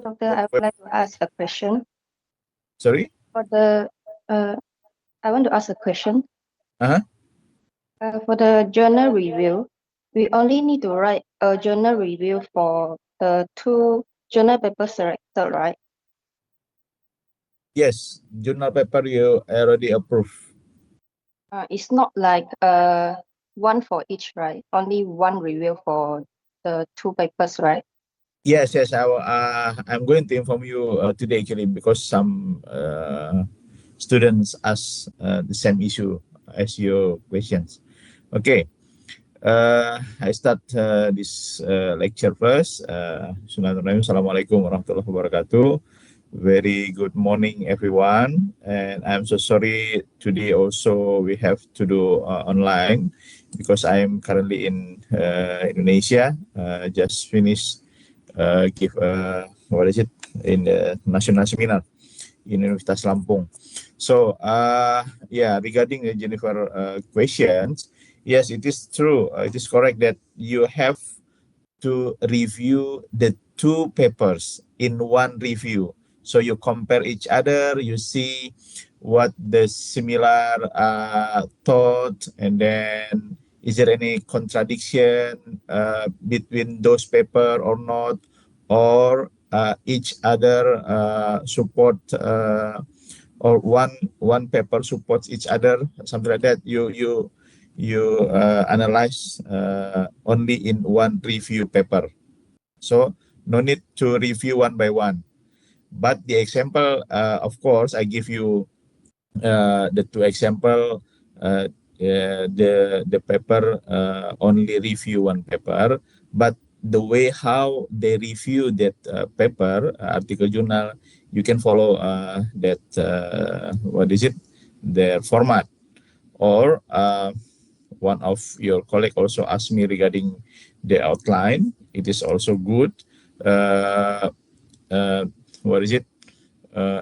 Doctor, I would like to ask a question. Sorry? For the, I want to ask a question. Uh-huh. For the journal review, we only need to write a journal review for the two journal papers selected, right? Yes, journal paper you already approved. It's not like one for each, right? Only one review for the two papers, right? Yes, I'm going to inform you today actually because some students ask the same issue as your questions. Okay, I start this lecture first. Bismillahirrahmanirrahim. Assalamualaikum warahmatullahi wabarakatuh. Very good morning, everyone. And I'm so sorry today also we have to do online because I'm currently in Indonesia. Just finished give what is it in the national seminar in Universitas Lampung. So yeah, regarding the Jennifer questions, yes, it is true. It is correct that you have to review the two papers in one review. So you compare each other, you see what the similar thought, and then is there any contradiction between those paper or not, or each other support or one paper supports each other, something like that. You analyze only in one review paper. So no need to review one by one. But the example, of course, I give you the two example. The paper only review one paper, but the way how they review that paper article journal, you can follow that what is it, their format. Or one of your colleague also asked me regarding the outline. It is also good. Uh, uh, what is it?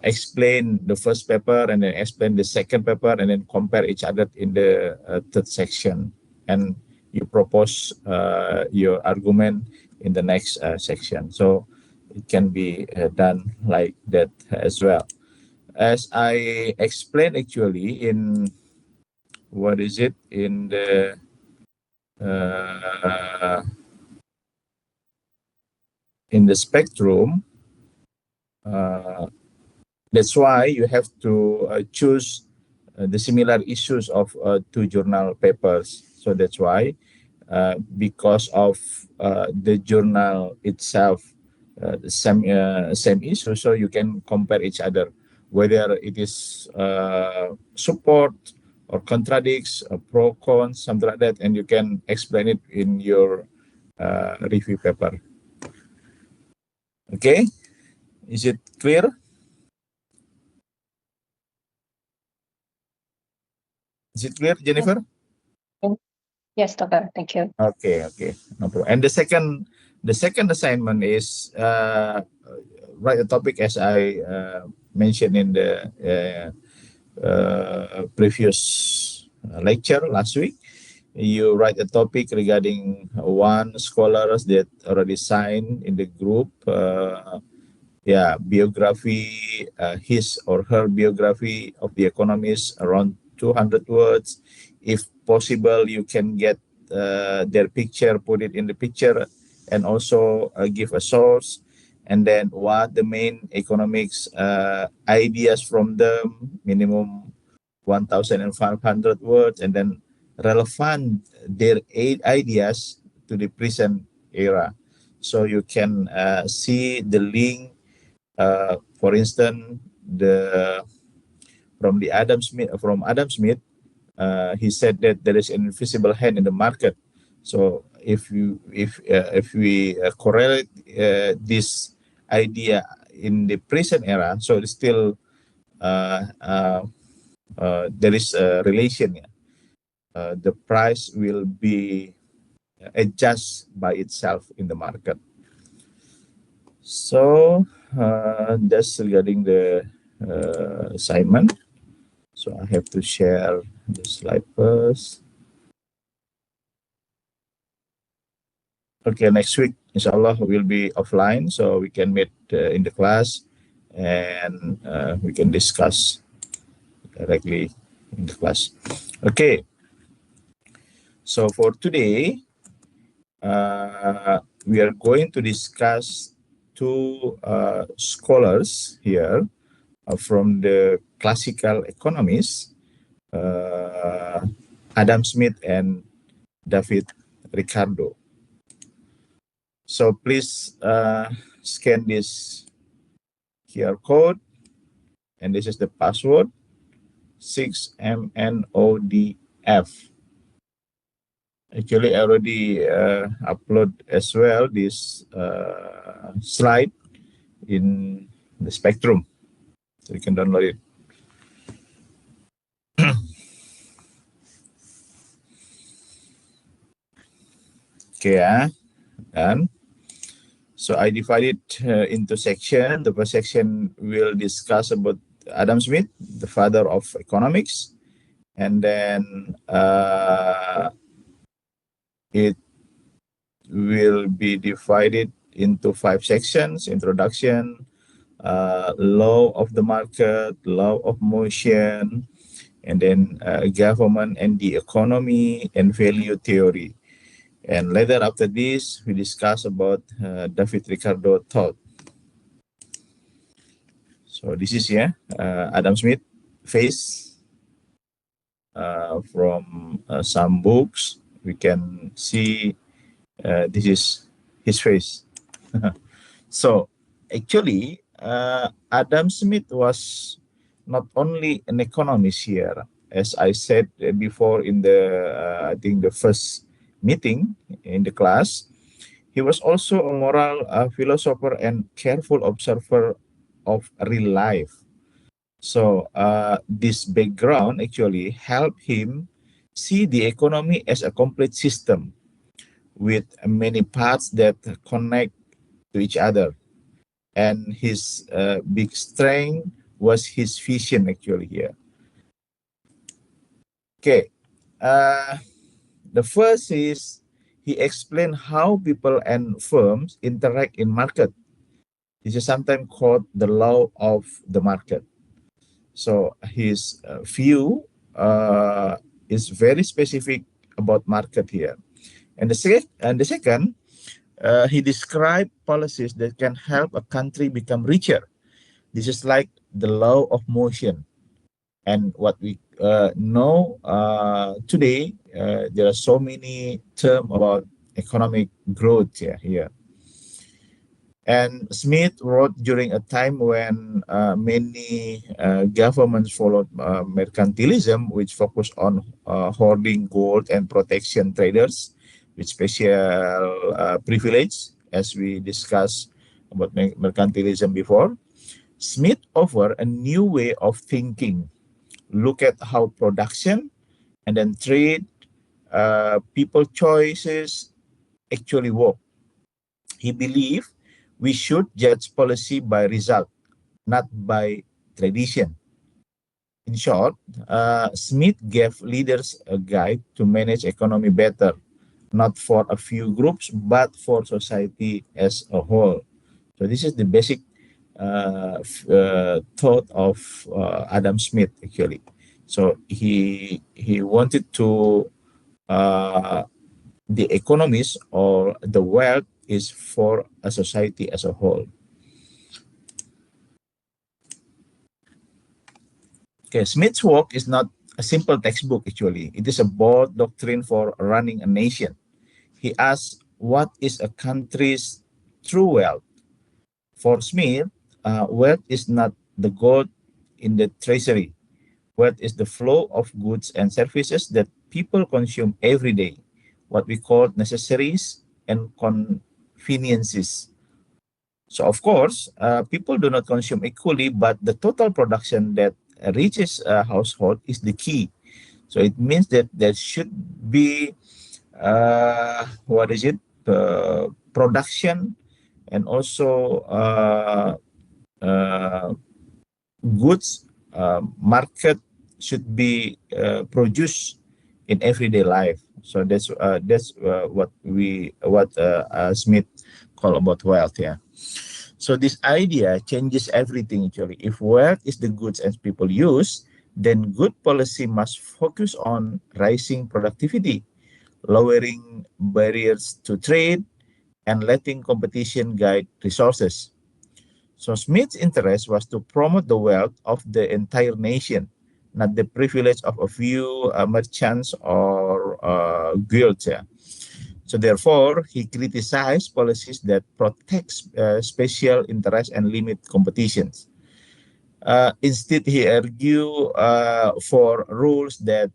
Explain the first paper and then explain the second paper and then compare each other in the third section. And you propose your argument in the next section. So it can be done like that as well. As I explained actually what is it uh, in the spectrum, uh, that's why you have to choose the similar issues of two journal papers. So that's why because of the journal itself, the same issue, so you can compare each other whether it is support or contradicts, pro cons, something like that, and you can explain it in your review paper. Okay, is it clear? Is it clear, Jennifer? Yes, Doctor. Thank you. Okay, no problem. And the second assignment is write a topic as I mentioned in the previous lecture last week. You write a topic regarding one scholars that already signed in the group. Biography, his or her biography of the economist, around 200 words. If possible, you can get their picture, put it in the picture, and also give a source, and then what the main economics ideas from them, minimum 1,500 words, and then relevant their eight ideas to the present era. So you can see the link. For instance, from Adam Smith, he said that there is an invisible hand in the market. So if we correlate this idea in the present era, so it's still there is a relation. The price will be adjust by itself in the market. So that's regarding the assignment. So I have to share the slide first. Okay, next week, inshallah, we'll be offline, so we can meet in the class, and we can discuss directly in the class. Okay, so for today, we are going to discuss two scholars here from the classical economists, Adam Smith and David Ricardo. So please scan this QR code, and this is the password 6MNODF. Actually, I already upload as well this slide in the Spectrum, so you can download it. Okay, done. So I divided into section. The first section will discuss about Adam Smith, the father of economics, and then it will be divided into 5 sections: introduction, law of the market, law of motion, and then government and the economy, and value theory. And later after this, we discuss about David Ricardo thought. So this is Adam Smith face from some books. We can see this is his face. So actually, Adam Smith was not only an economist here, as I said before in the I think the first meeting in the class. He was also a moral philosopher and careful observer of real life. So this background actually helped him see the economy as a complete system with many parts that connect to each other. And his big strength was his vision actually here. Okay, the first is he explained how people and firms interact in market. This is sometimes called the law of the market. So his view is very specific about market here. And the second, he described policies that can help a country become richer. This is like the law of motion. And what we know today, there are so many terms about economic growth here. And Smith wrote during a time when many governments followed mercantilism, which focused on hoarding gold and protection traders with special privilege, as we discussed about mercantilism before. Smith offered a new way of thinking. Look at how production and then trade, people choices actually work. He believed we should judge policy by result, not by tradition. In short, Smith gave leaders a guide to manage economy better, not for a few groups, but for society as a whole. So this is the basic thought of Adam Smith actually. So he wanted to the economies or the wealth is for a society as a whole. Okay, Smith's work is not a simple textbook actually. It is a bold doctrine for running a nation. He asks, what is a country's true wealth? For Smith, wealth is not the gold in the treasury. Wealth is the flow of goods and services that people consume every day, what we call necessaries and conveniences. So of course, people do not consume equally, but the total production that reaches a household is the key. So it means that there should be, production and also goods market should be produced in everyday life. So that's what Smith call about wealth. Yeah. So this idea changes everything actually. If wealth is the goods and people use, then good policy must focus on raising productivity, lowering barriers to trade, and letting competition guide resources. So Smith's interest was to promote the wealth of the entire nation, not the privilege of a few merchants or guilds. Yeah. So therefore, he criticized policies that protect special interests and limit competitions. Instead, he argued for rules that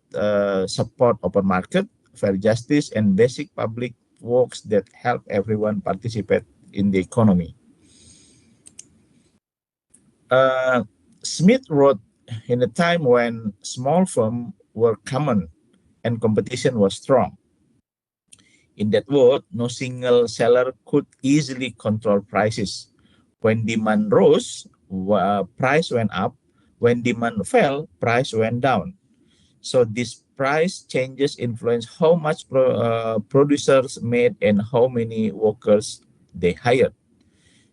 support open market, fair justice, and basic public works that help everyone participate in the economy. Uh, Smith wrote in a time when small firms were common and competition was strong. In that world, no single seller could easily control prices. When demand rose, price went up. When demand fell, price went down. So these price changes influence how much producers made and how many workers they hired.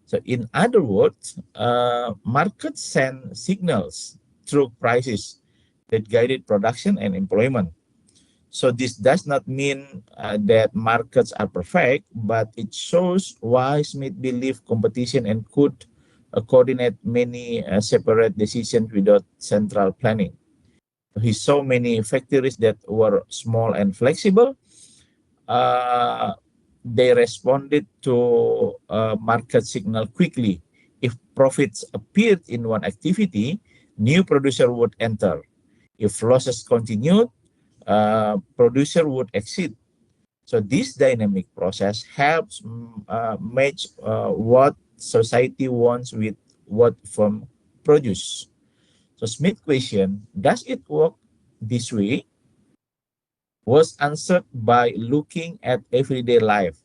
So in other words, markets send signals through prices that guided production and employment. So this does not mean that markets are perfect, but it shows why Smith believed competition and could coordinate many separate decisions without central planning. He saw many factories that were small and flexible. Uh, they responded to market signal quickly. If profits appeared in one activity, new producer would enter. If losses continued, producer would exit. So this dynamic process helps match what society wants with what firm produce. So Smith question, does it work this way? Was answered by looking at everyday life.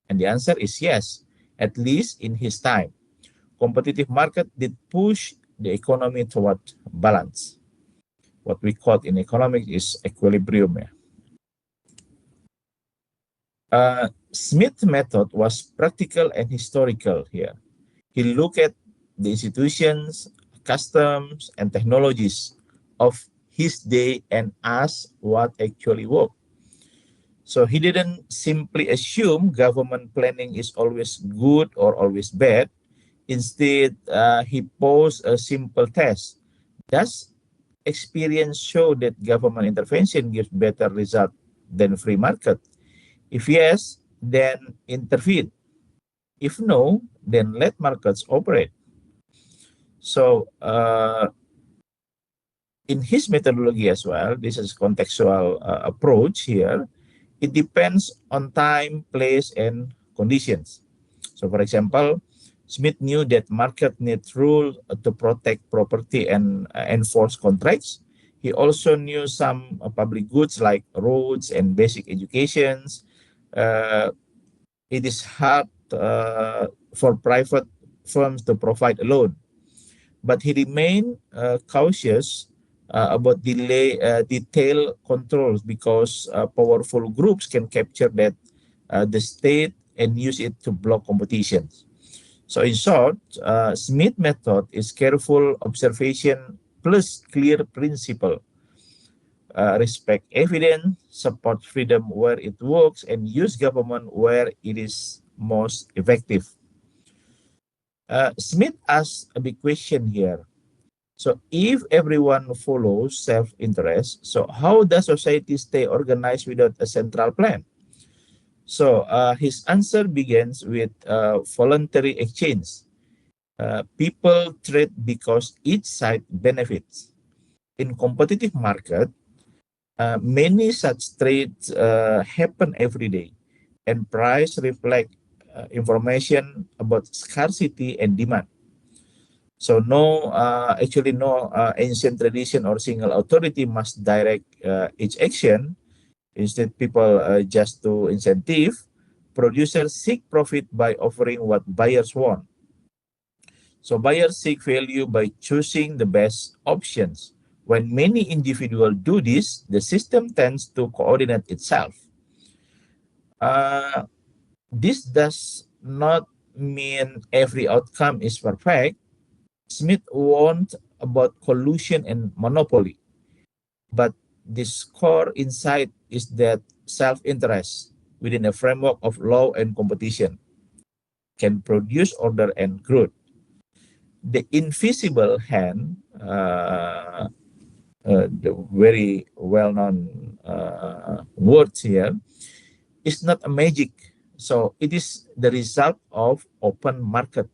And the answer is yes, at least in his time. Competitive market did push the economy toward balance. What we call in economics is equilibrium. Smith's method was practical and historical here. He looked at the institutions, customs, and technologies of his day and asked what actually worked. So he didn't simply assume government planning is always good or always bad. Instead, he posed a simple test. Does experience show that government intervention gives better result than free market? If yes, then intervene. If no, then let markets operate. So in his methodology as well, this is contextual approach here. It depends on time, place, and conditions. So for example, Smith knew that market needs rules to protect property and enforce contracts. He also knew some public goods like roads and basic educations. Uh, it is hard for private firms to provide a loan, but he remained cautious about detailed controls because powerful groups can capture that the state and use it to block competition. So in short, Smith method is careful observation plus clear principle. Respect evidence, support freedom where it works, and use government where it is most effective. Smith asks a big question here. So if everyone follows self-interest, so how does society stay organized without a central plan? So his answer begins with voluntary exchange. People trade because each side benefits. In competitive market, many such trades happen every day, and price reflect information about scarcity and demand. So actually no ancient tradition or single authority must direct each action. Instead, people just to incentive. Producers seek profit by offering what buyers want. So buyers seek value by choosing the best options. When many individuals do this, the system tends to coordinate itself. This does not mean every outcome is perfect. Smith warned about collusion and monopoly, but this core insight is that self-interest within a framework of law and competition can produce order and growth. The invisible hand, the very well-known words here, is not a magic. So it is the result of open market,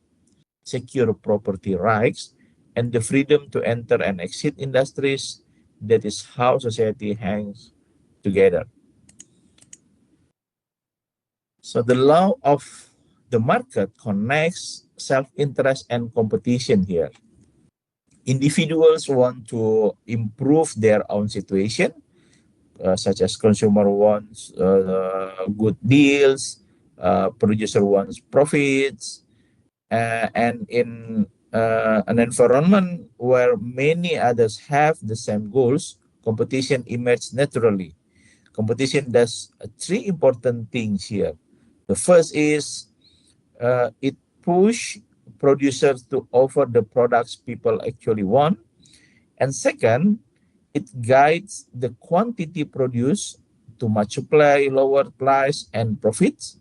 secure property rights, and the freedom to enter and exit industries. That is how society hangs together. So the law of the market connects self-interest and competition here. Individuals want to improve their own situation, such as consumer wants good deals, producer wants profits, and in an environment where many others have the same goals, competition emerges naturally. Competition does three important things here. The first is it push producers to offer the products people actually want. And second, it guides the quantity produced to much supply, lower price and profits.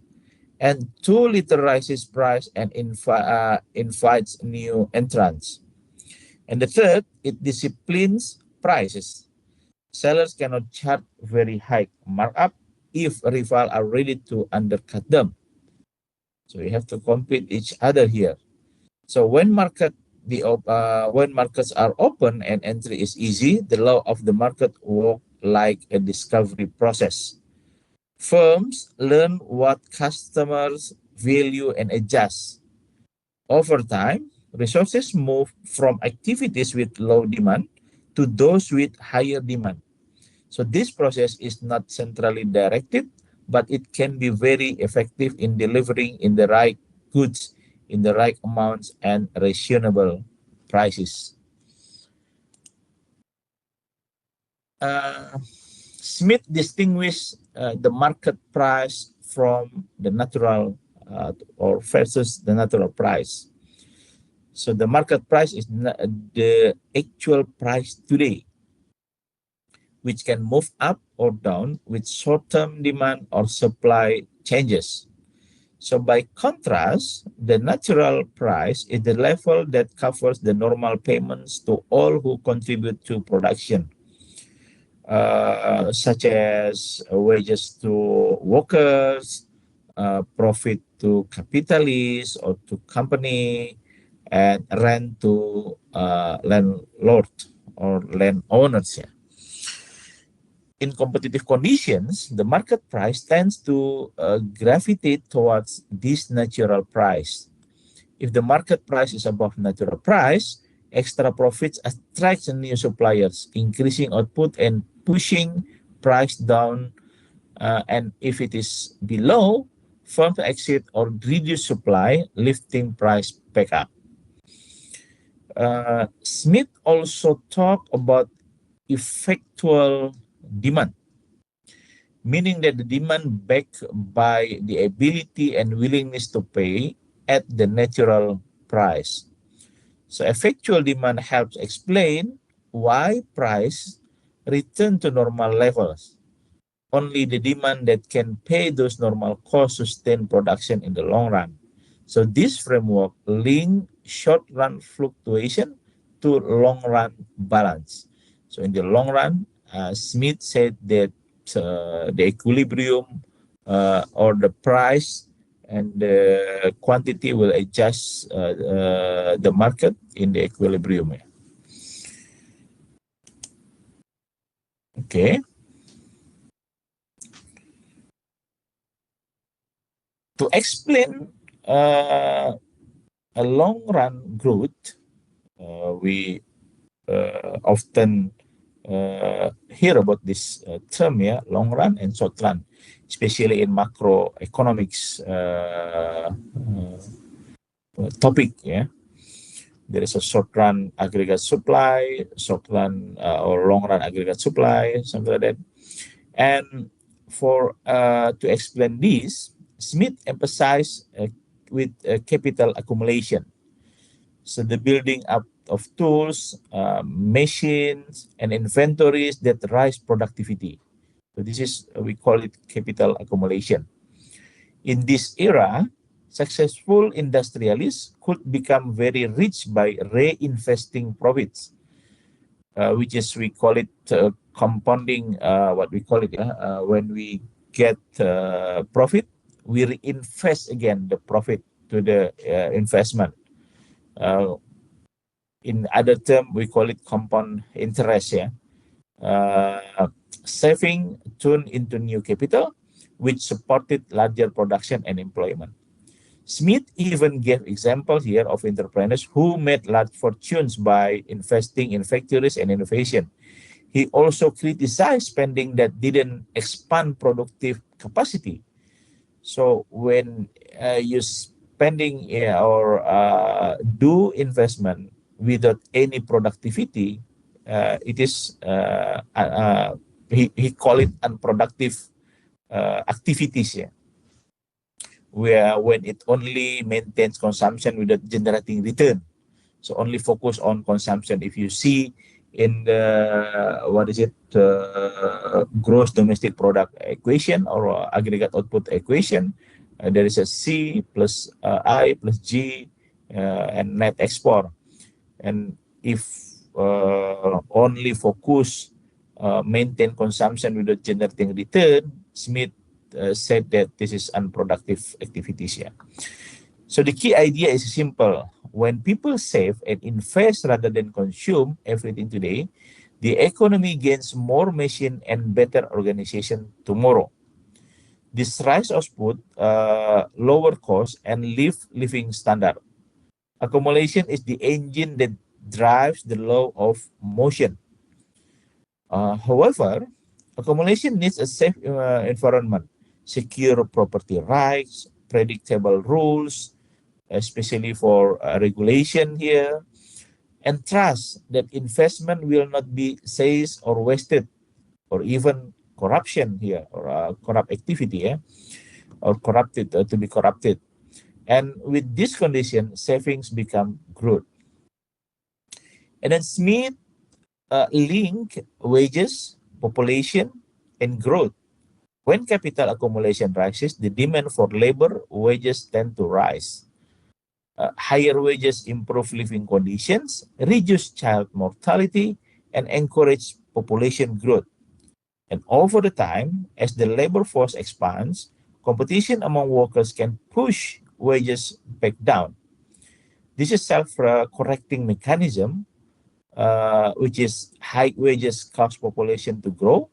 And too little rises price and invites new entrants. And the third, it disciplines prices. Sellers cannot charge very high markup if rivals are ready to undercut them. So you have to compete each other here. So when markets are open and entry is easy, the law of the market work like a discovery process. Firms learn what customers value and adjust. Over time, resources move from activities with low demand to those with higher demand. So this process is not centrally directed, but it can be very effective in delivering in the right goods in the right amounts and reasonable prices. Smith distinguished the market price from the natural or versus the natural price. So the market price is the actual price today, which can move up or down with short-term demand or supply changes. So by contrast, the natural price is the level that covers the normal payments to all who contribute to production, such as wages to workers, profit to capitalists or to company, and rent to landlord or landowners. Yeah. In competitive conditions, the market price tends to gravitate towards this natural price. If the market price is above natural price, extra profits attract new suppliers, increasing output and pushing price down. And if it is below, firms exit or reduce supply, lifting price back up. Smith also talked about effectual demand, meaning that the demand backed by the ability and willingness to pay at the natural price. So effectual demand helps explain why price return to normal levels. Only the demand that can pay those normal costs sustain production in the long run. So this framework link short-run fluctuation to long-run balance. So in the long run, Smith said that the equilibrium or the price and the quantity will adjust the market in the equilibrium. Okay. To explain a long run growth, we often hear about this term, long run and short run, especially in macroeconomics topic. There is a short run aggregate supply, short run or long run aggregate supply, something like that. And to explain this, Smith emphasized with capital accumulation. So the building up of tools, machines, and inventories that rise productivity. So this is, we call it capital accumulation. In this era, successful industrialists could become very rich by reinvesting profits, which is, we call it compounding, what we call it, when we get profit, we reinvest again the profit to the investment. In other term, we call it compound interest. Saving turned into new capital, which supported larger production and employment. Smith even gave examples here of entrepreneurs who made large fortunes by investing in factories and innovation. He also criticized spending that didn't expand productive capacity. So when you spending or do investment without any productivity, it is he call it unproductive activities. Where when it only maintains consumption without generating return, so only focus on consumption. If you see in the gross domestic product equation or aggregate output equation, there is a C plus I plus G and net export. And if only focus maintain consumption without generating return, Smith said that this is unproductive activities. So the key idea is simple. When people save and invest rather than consume everything today, the economy gains more machine and better organization tomorrow. This rise output, lower cost, and living standard. Accumulation is the engine that drives the law of motion. However, accumulation needs a safe environment, secure property rights, predictable rules, especially for regulation here, and trust that investment will not be seized or wasted, or even corruption here, or corrupt activity, or corrupted, to be corrupted. And with this condition, savings become growth. And then Smith link wages, population, and growth. When capital accumulation rises, the demand for labor wages tend to rise. Higher wages improve living conditions, reduce child mortality, and encourage population growth. And over the time, as the labor force expands, competition among workers can push wages back down. This is self-correcting mechanism, which is high wages cause population to grow.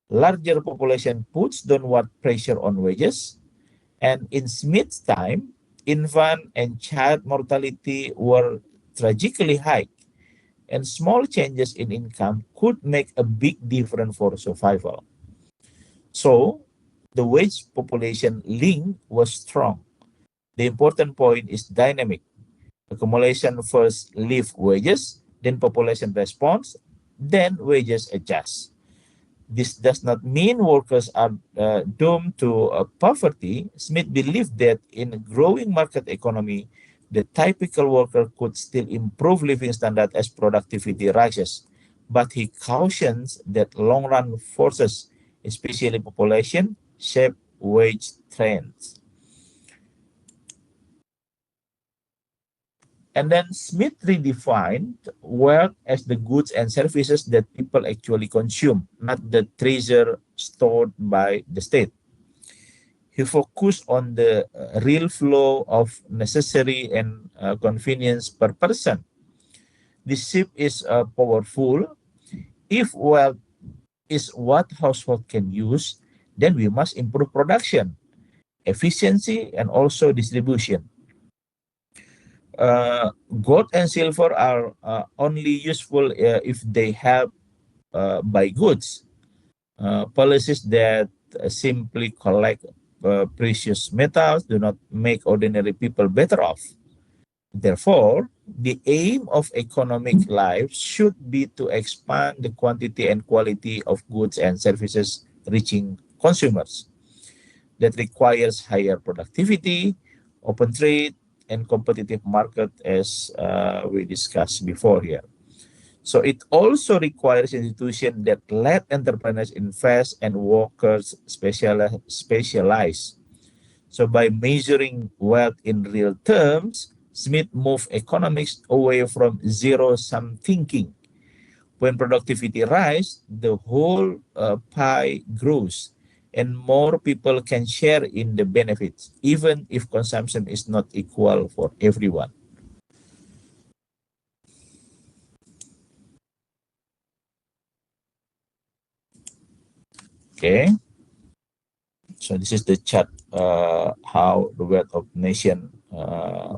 Larger population puts downward pressure on wages. And in Smith's time, infant and child mortality were tragically high. And small changes in income could make a big difference for survival. So, the wage population link was strong. The important point is dynamic. Accumulation first lift wages, then population responds, then wages adjust. This does not mean workers are doomed to poverty. Smith believed that in a growing market economy, the typical worker could still improve living standard as productivity rises. But he cautions that long-run forces, especially population, shape wage trends. And then Smith redefined wealth as the goods and services that people actually consume, not the treasure stored by the state. He focused on the real flow of necessary and convenience per person. This shift is powerful. If wealth is what household can use, then we must improve production, efficiency, and also distribution. Gold and silver are only useful if they help buy goods. Policies that simply collect precious metals do not make ordinary people better off. Therefore, the aim of economic life should be to expand the quantity and quality of goods and services reaching consumers. That requires higher productivity, open trade, and competitive market, as we discussed before here. So it also requires institutions that let entrepreneurs invest and workers specialize. So by measuring wealth in real terms, Smith moved economics away from zero-sum thinking. When productivity rises, the whole pie grows and more people can share in the benefits, even if consumption is not equal for everyone. Okay, so this is the chart how the wealth of nation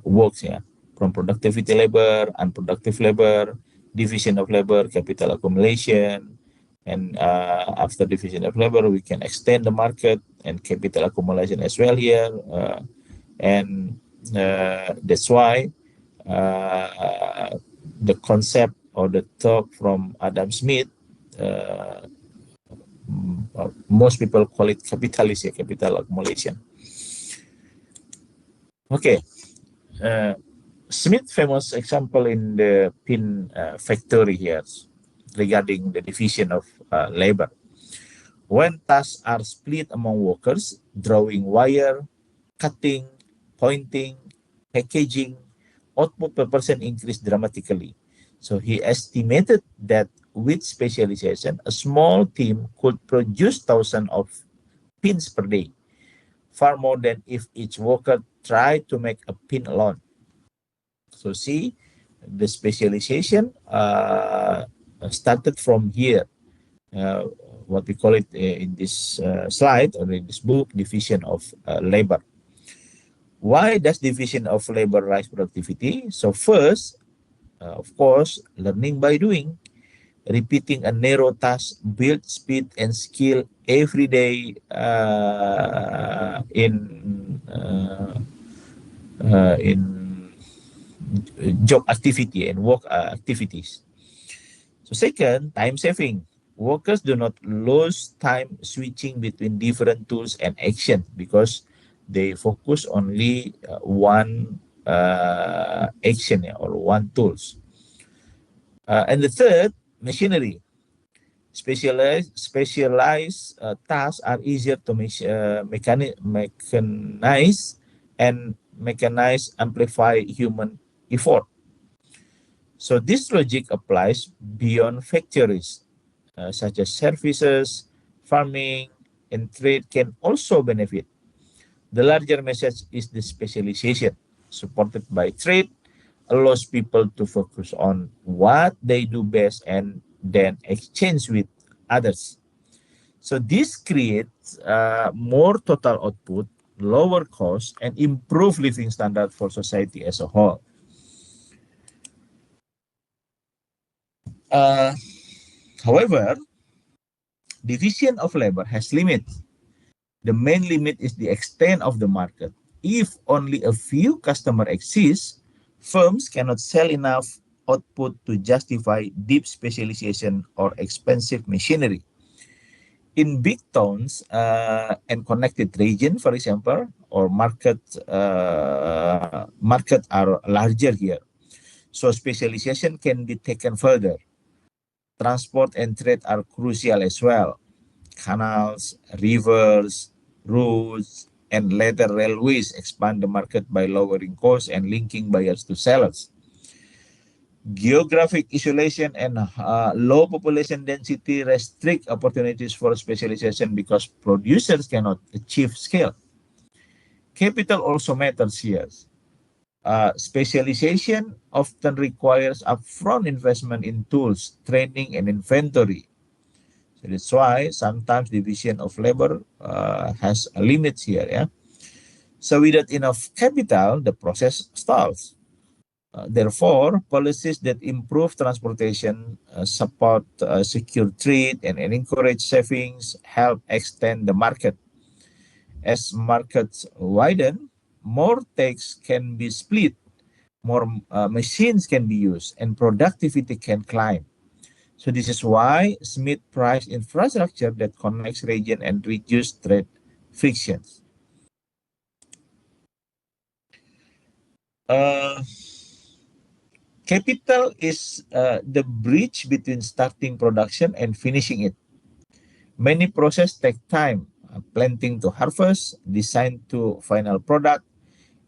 works, yeah, from productivity labor, unproductive labor, division of labor, capital accumulation, and after division of labor, we can extend the market and capital accumulation as well here, and that's why the concept or the talk from Adam Smith. Most people call it capitalist, capital accumulation. Okay, Smith famous example in the pin factory here regarding the division of labor. When tasks are split among workers, drawing wire, cutting, pointing, packaging, output per person increased dramatically. So he estimated that with specialization, a small team could produce thousands of pins per day, far more than if each worker tried to make a pin alone. So see, the specialization started from here. What we call it in this slide or in this book, division of labor. Why does division of labor rise productivity? So first, of course, learning by doing. Repeating a narrow task build speed and skill every day in job activity and work activities. So second, time saving. Workers do not lose time switching between different tools and action because they focus only one action or one tools. And the third, machinery. Specialized tasks are easier to mechanize, and mechanize amplify human effort. So this logic applies beyond factories, such as services, farming, and trade can also benefit. The larger message is the specialization, supported by trade, allows people to focus on what they do best and then exchange with others. So this creates more total output, lower cost, and improve living standard for society as a whole. However, division of labor has limits. The main limit is the extent of the market. If only a few customers exist, firms cannot sell enough output to justify deep specialization or expensive machinery. In big towns and connected region, for example, or market are larger here. So specialization can be taken further. Transport and trade are crucial as well. Canals, rivers, roads, and later railways expand the market by lowering costs and linking buyers to sellers. Geographic isolation and low population density restrict opportunities for specialization because producers cannot achieve scale. Capital also matters here. Specialization often requires upfront investment in tools, training, and inventory. So that's why sometimes division of labor has limits here. Yeah. So without enough capital, the process stalls. Therefore, policies that improve transportation, support secure trade, and encourage savings help extend the market. As markets widen, more takes can be split, more machines can be used, and productivity can climb. So this is why Smith priced infrastructure that connects region and reduce trade frictions. Uh, Capital is the bridge between starting production and finishing it. Many processes take time, planting to harvest, design to final product,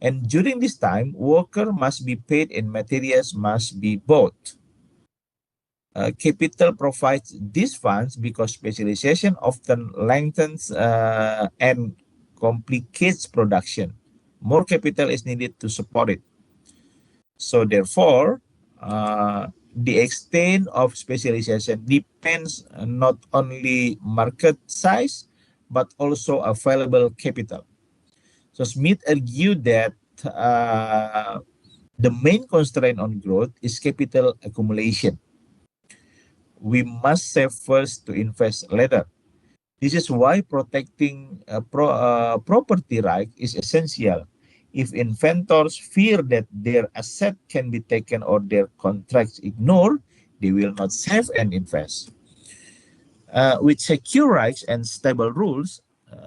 and during this time, worker must be paid and materials must be bought. Capital provides these funds because specialization often lengthens and complicates production. More capital is needed to support it. So therefore, the extent of specialization depends not only market size, but also available capital. So Smith argued that the main constraint on growth is capital accumulation. We must save first to invest later. This is why protecting property right is essential. If inventors fear that their asset can be taken or their contracts ignored, they will not save and invest. With secure rights and stable rules,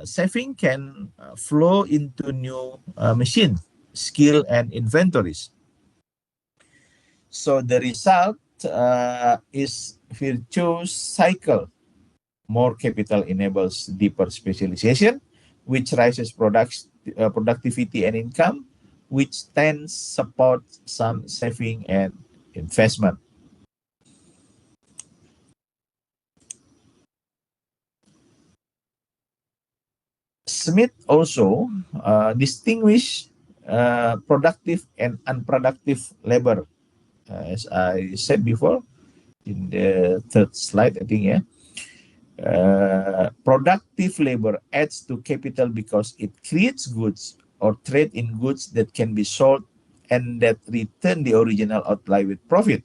saving can flow into new machine, skill, and inventories. So the result is virtuous cycle. More capital enables deeper specialization, which raises productivity and income, which then supports some saving and investment. Smith also distinguished productive and unproductive labor. As I said before in the third slide, I think, yeah. Productive labor adds to capital because it creates goods or trade in goods that can be sold and that return the original outlay with profit.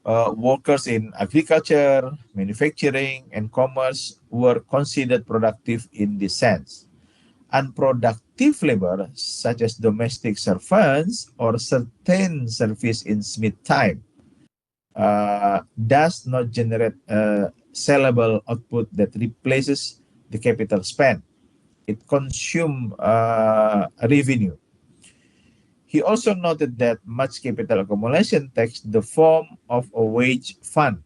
Workers in agriculture, manufacturing, and commerce were considered productive in this sense. Unproductive labor, such as domestic servants or certain service in Smith time, does not generate a sellable output that replaces the capital spent. It consumes revenue. He also noted that much capital accumulation takes the form of a wage fund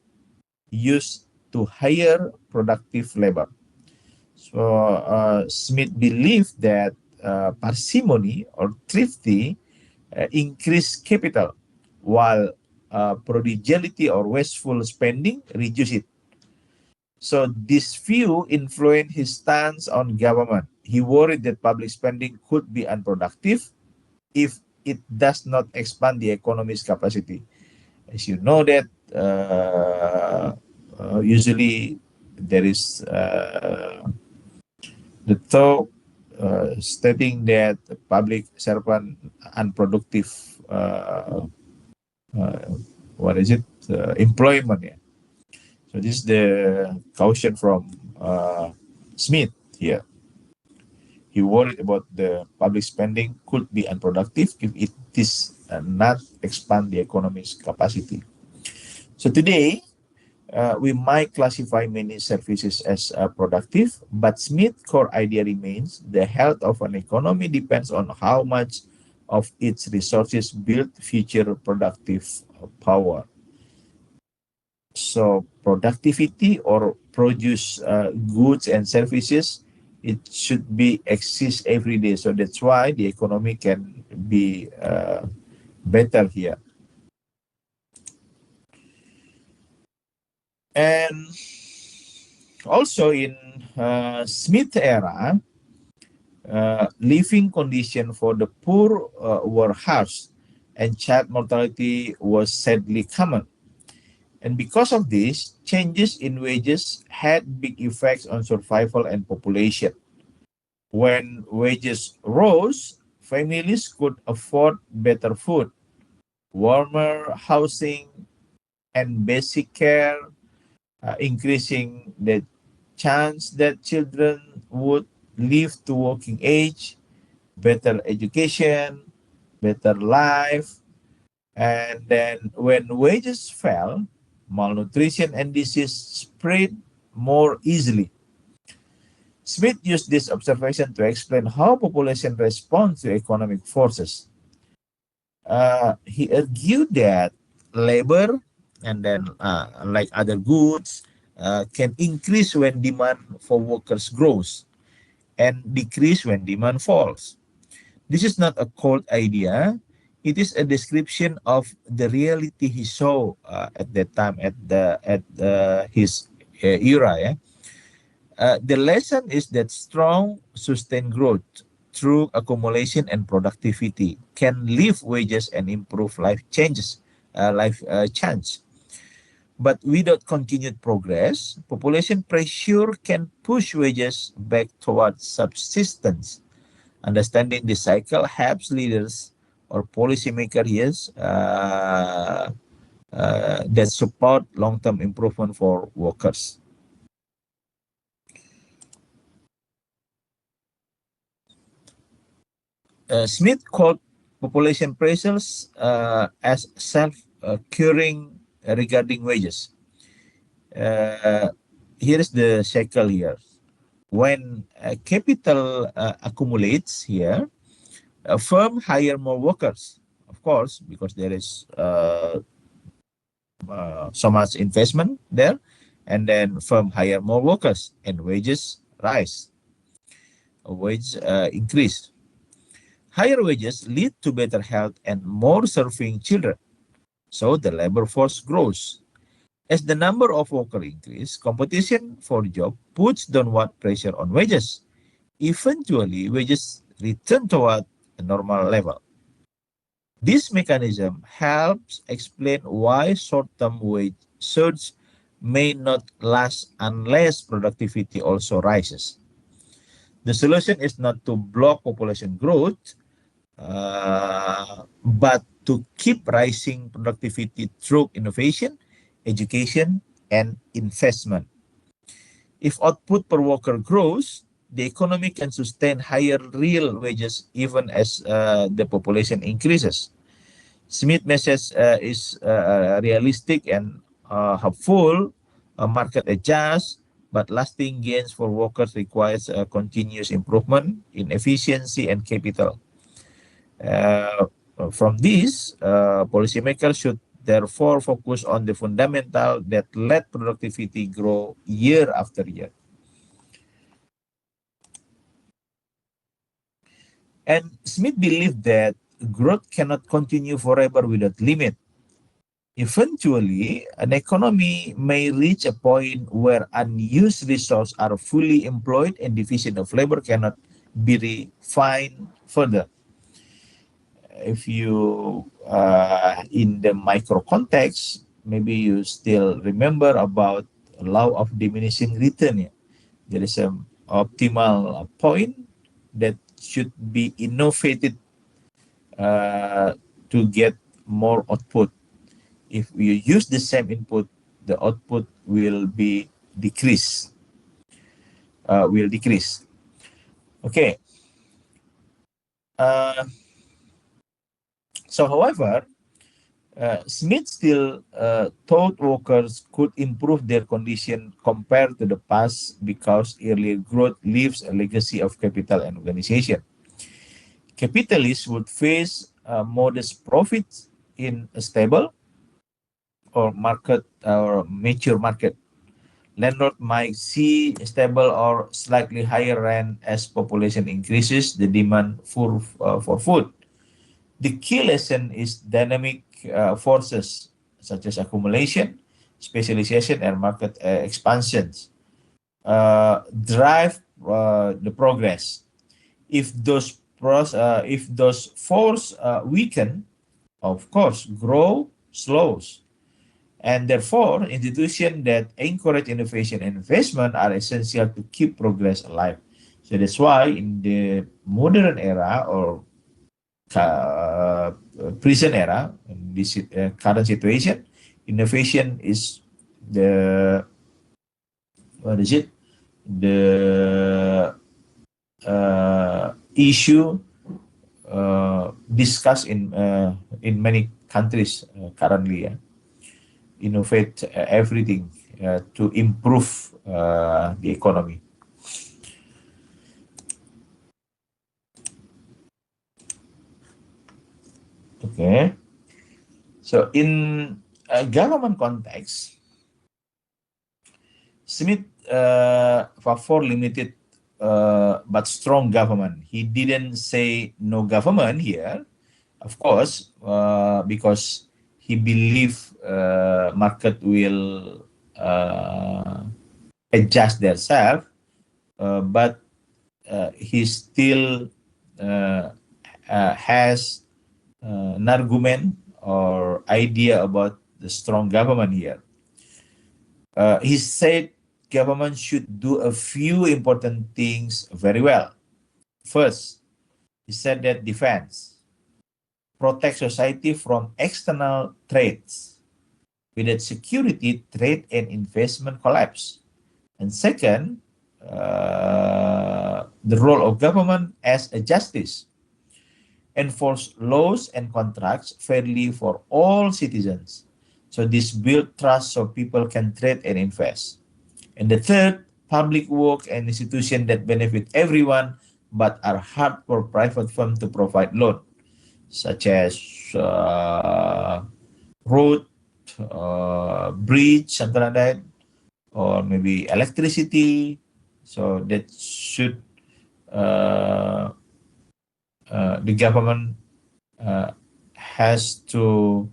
used to hire productive labor. So Smith believed that parsimony or thrifty increase capital, while prodigality or wasteful spending reduce it. So this view influenced his stance on government. He worried that public spending could be unproductive if it does not expand the economy's capacity. As you know that usually there is the talk stating that public servant unproductive what is it employment, yeah. So this is the caution from Smith here. He worried about the public spending could be unproductive if it is not expand the economy's capacity. So today, we might classify many services as productive, but Smith's core idea remains the health of an economy depends on how much of its resources build future productive power. So productivity or produce goods and services, it should be exist every day. So that's why the economy can be better here. And also in Smith era, living condition for the poor were harsh and child mortality was sadly common. And because of this, changes in wages had big effects on survival and population. When wages rose, families could afford better food, warmer housing, and basic care, increasing the chance that children would live to working age, better education, better life. And then when wages fell, malnutrition and disease spread more easily. Smith used this observation to explain how population responds to economic forces. He argued that labor and then like other goods can increase when demand for workers grows and decrease when demand falls. This is not a cold idea. It is a description of the reality he saw at that time at his era. Yeah? The lesson is that strong, sustained growth through accumulation and productivity can lift wages and improve life change. But without continued progress, population pressure can push wages back towards subsistence. Understanding the cycle helps leaders or policymakers yes, that support long-term improvement for workers. Smith called population pressures as self-curing regarding wages. Uh, Here is the cycle here. When capital accumulates here, a firm hire more workers, of course, because there is so much investment there, and then firm hire more workers and wages rise, wage increase. Higher wages lead to better health and more serving children. So the labor force grows. As the number of workers increase, competition for job puts downward pressure on wages. Eventually, wages return toward a normal level. This mechanism helps explain why short-term wage surge may not last unless productivity also rises. The solution is not to block population growth, but to keep rising productivity through innovation, education, and investment. If output per worker grows, the economy can sustain higher real wages even as the population increases. Smith message is realistic and hopeful. A market adjusts, but lasting gains for workers requires continuous improvement in efficiency and capital. Uh, from this, policymakers should therefore focus on the fundamental that let productivity grow year after year. And Smith believed that growth cannot continue forever without limit. Eventually, an economy may reach a point where unused resources are fully employed and division of labor cannot be refined further. If you in the micro context, maybe you still remember about law of diminishing return. Yeah? There is an optimal point that should be innovated to get more output. If you use the same input, the output will be decrease. Will decrease. Okay. So, however, Smith still thought workers could improve their condition compared to the past because earlier growth leaves a legacy of capital and organization. Capitalists would face modest profits in a stable or market or mature market. Landlord might see stable or slightly higher rent as population increases the demand for food. The key lesson is dynamic forces such as accumulation, specialization, and market expansions drive the progress. If those force weaken, of course, grow slows, and therefore institutions that encourage innovation and investment are essential to keep progress alive. So that's why in the modern era or uh, present era, in this current situation, innovation is the what is it? The issue discussed in many countries currently, innovate everything to improve the economy. Okay, so in a government context, Smith for limited but strong government. He didn't say no government here, of course, because he believed market will adjust themselves, but he still uh, has an argument or idea about the strong government here. He said government should do a few important things very well. First, he said that defense, protect society from external threats. Without security, trade and investment collapse. And second, the role of government as a justice, enforce laws and contracts fairly for all citizens. So this build trust so people can trade and invest. And the third, public work and institutions that benefit everyone but are hard for private firms to provide loan, such as road, bridge, something like that, or maybe electricity. So that should the government has to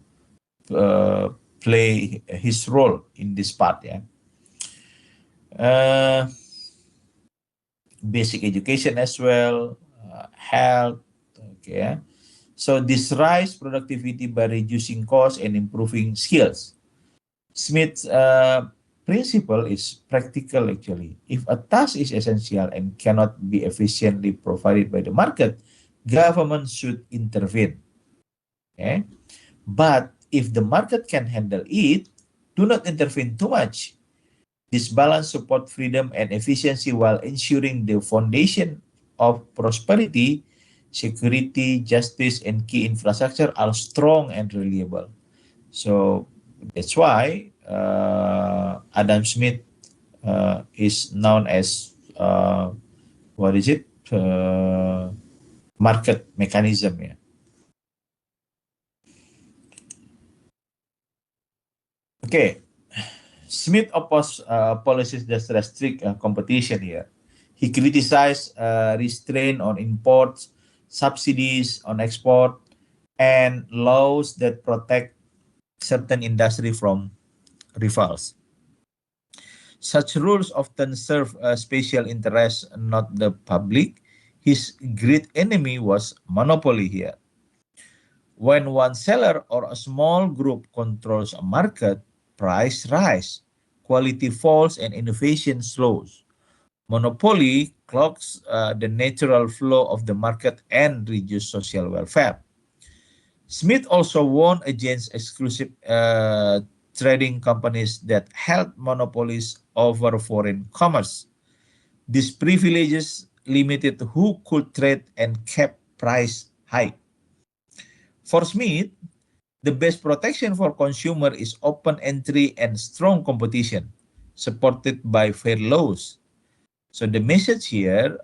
play his role in this part. Yeah. Basic education as well, health. Okay. Yeah. So this rise productivity by reducing costs and improving skills. Smith's principle is practical actually. If a task is essential and cannot be efficiently provided by the market, government should intervene. Okay? But if the market can handle it, do not intervene too much. This balance support freedom and efficiency while ensuring the foundation of prosperity, security, justice, and key infrastructure are strong and reliable. So that's why Adam Smith is known as what is it? Market mechanism. Yeah. Okay. Smith opposed policies that restrict competition here. He criticized restraint on imports, subsidies on export, and laws that protect certain industry from rivals. Such rules often serve a special interest, not the public. His great enemy was monopoly here. When one seller or a small group controls a market, price rise, quality falls, and innovation slows. Monopoly clogs the natural flow of the market and reduces social welfare. Smith also warned against exclusive trading companies that held monopolies over foreign commerce. These privileges limited who could trade and kept price high. For Smith, the best protection for consumer is open entry and strong competition, supported by fair laws. So the message here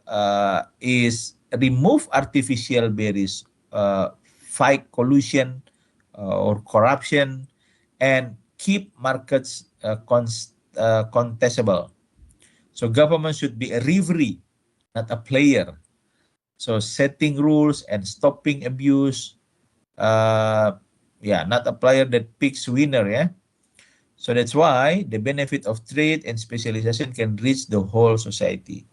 is remove artificial barriers, fight collusion or corruption, and keep markets contestable. So government should be a referee, not a player. So setting rules and stopping abuse. Not a player that picks winner. Yeah. So that's why the benefit of trade and specialization can reach the whole society.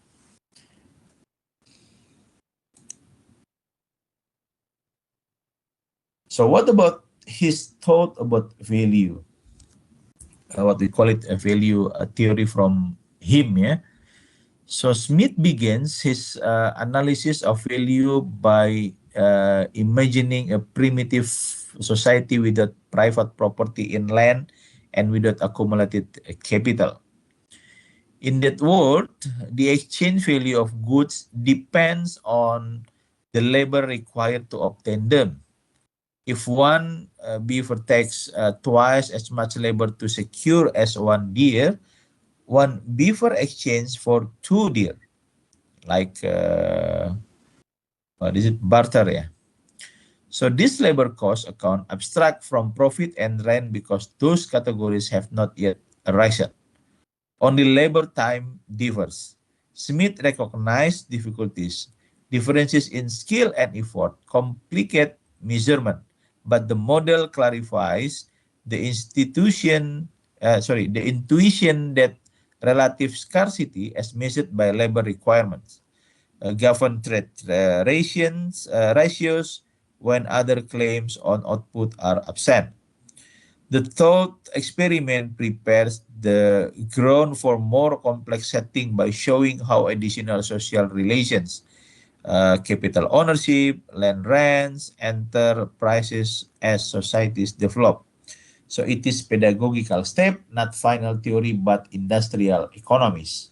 So what about his thought about value? What we call it a value theory from him. Yeah. So Smith begins his analysis of value by imagining a primitive society without private property in land and without accumulated capital. In that world, the exchange value of goods depends on the labor required to obtain them. If one beaver takes twice as much labor to secure as one deer, one beaver exchange for two deer, like what is it, barter, yeah. So this labor cost account abstract from profit and rent because those categories have not yet arisen. Only labor time differs. Smith recognized difficulties. Differences in skill and effort complicate measurement, but the model clarifies the the intuition that relative scarcity as measured by labor requirements govern trade ratios when other claims on output are absent. The thought experiment prepares the ground for more complex setting by showing how additional social relations, capital ownership, land rents, enter prices as societies develop. So it is pedagogical step, not final theory, but industrial economies.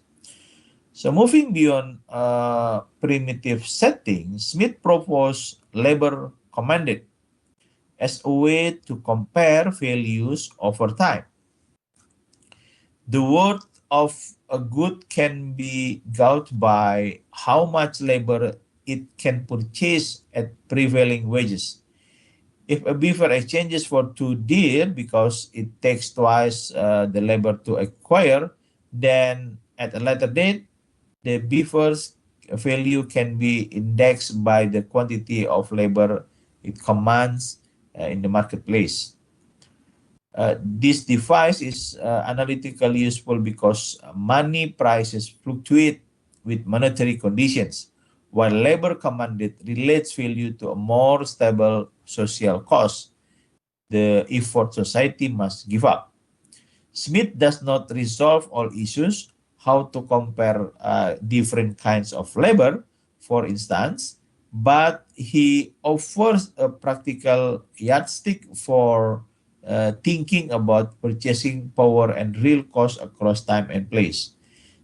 So moving beyond primitive settings, Smith proposed labor commanded as a way to compare values over time. The worth of a good can be gauged by how much labor it can purchase at prevailing wages. If a beaver exchanges for two deer because it takes twice the labor to acquire, then at a later date, the beaver's value can be indexed by the quantity of labor it commands in the marketplace. This device is analytically useful because money prices fluctuate with monetary conditions, while labor commanded relates value to a more stable social cost, the effort society must give up. Smith does not resolve all issues, how to compare different kinds of labor, for instance, but he offers a practical yardstick for thinking about purchasing power and real cost across time and place.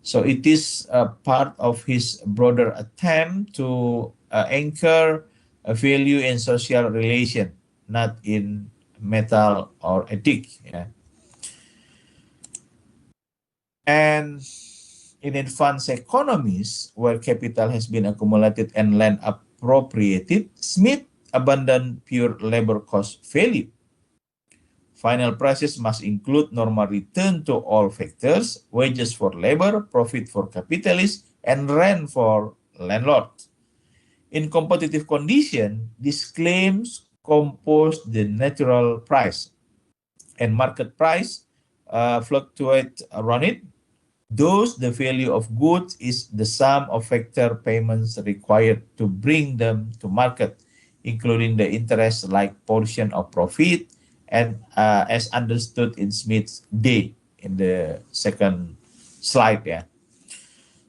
So it is a part of his broader attempt to anchor a value in social relation, not in metal or ethic. Yeah. And in advanced economies, where capital has been accumulated and land appropriated, Smith abandoned pure labor cost value. Final prices must include normal return to all factors, wages for labor, profit for capitalists, and rent for landlords. In competitive condition, these claims compose the natural price, and market price fluctuate around it. Thus, the value of goods is the sum of factor payments required to bring them to market, including the interest like portion of profit, and as understood in Smith's day in the second slide. Yeah.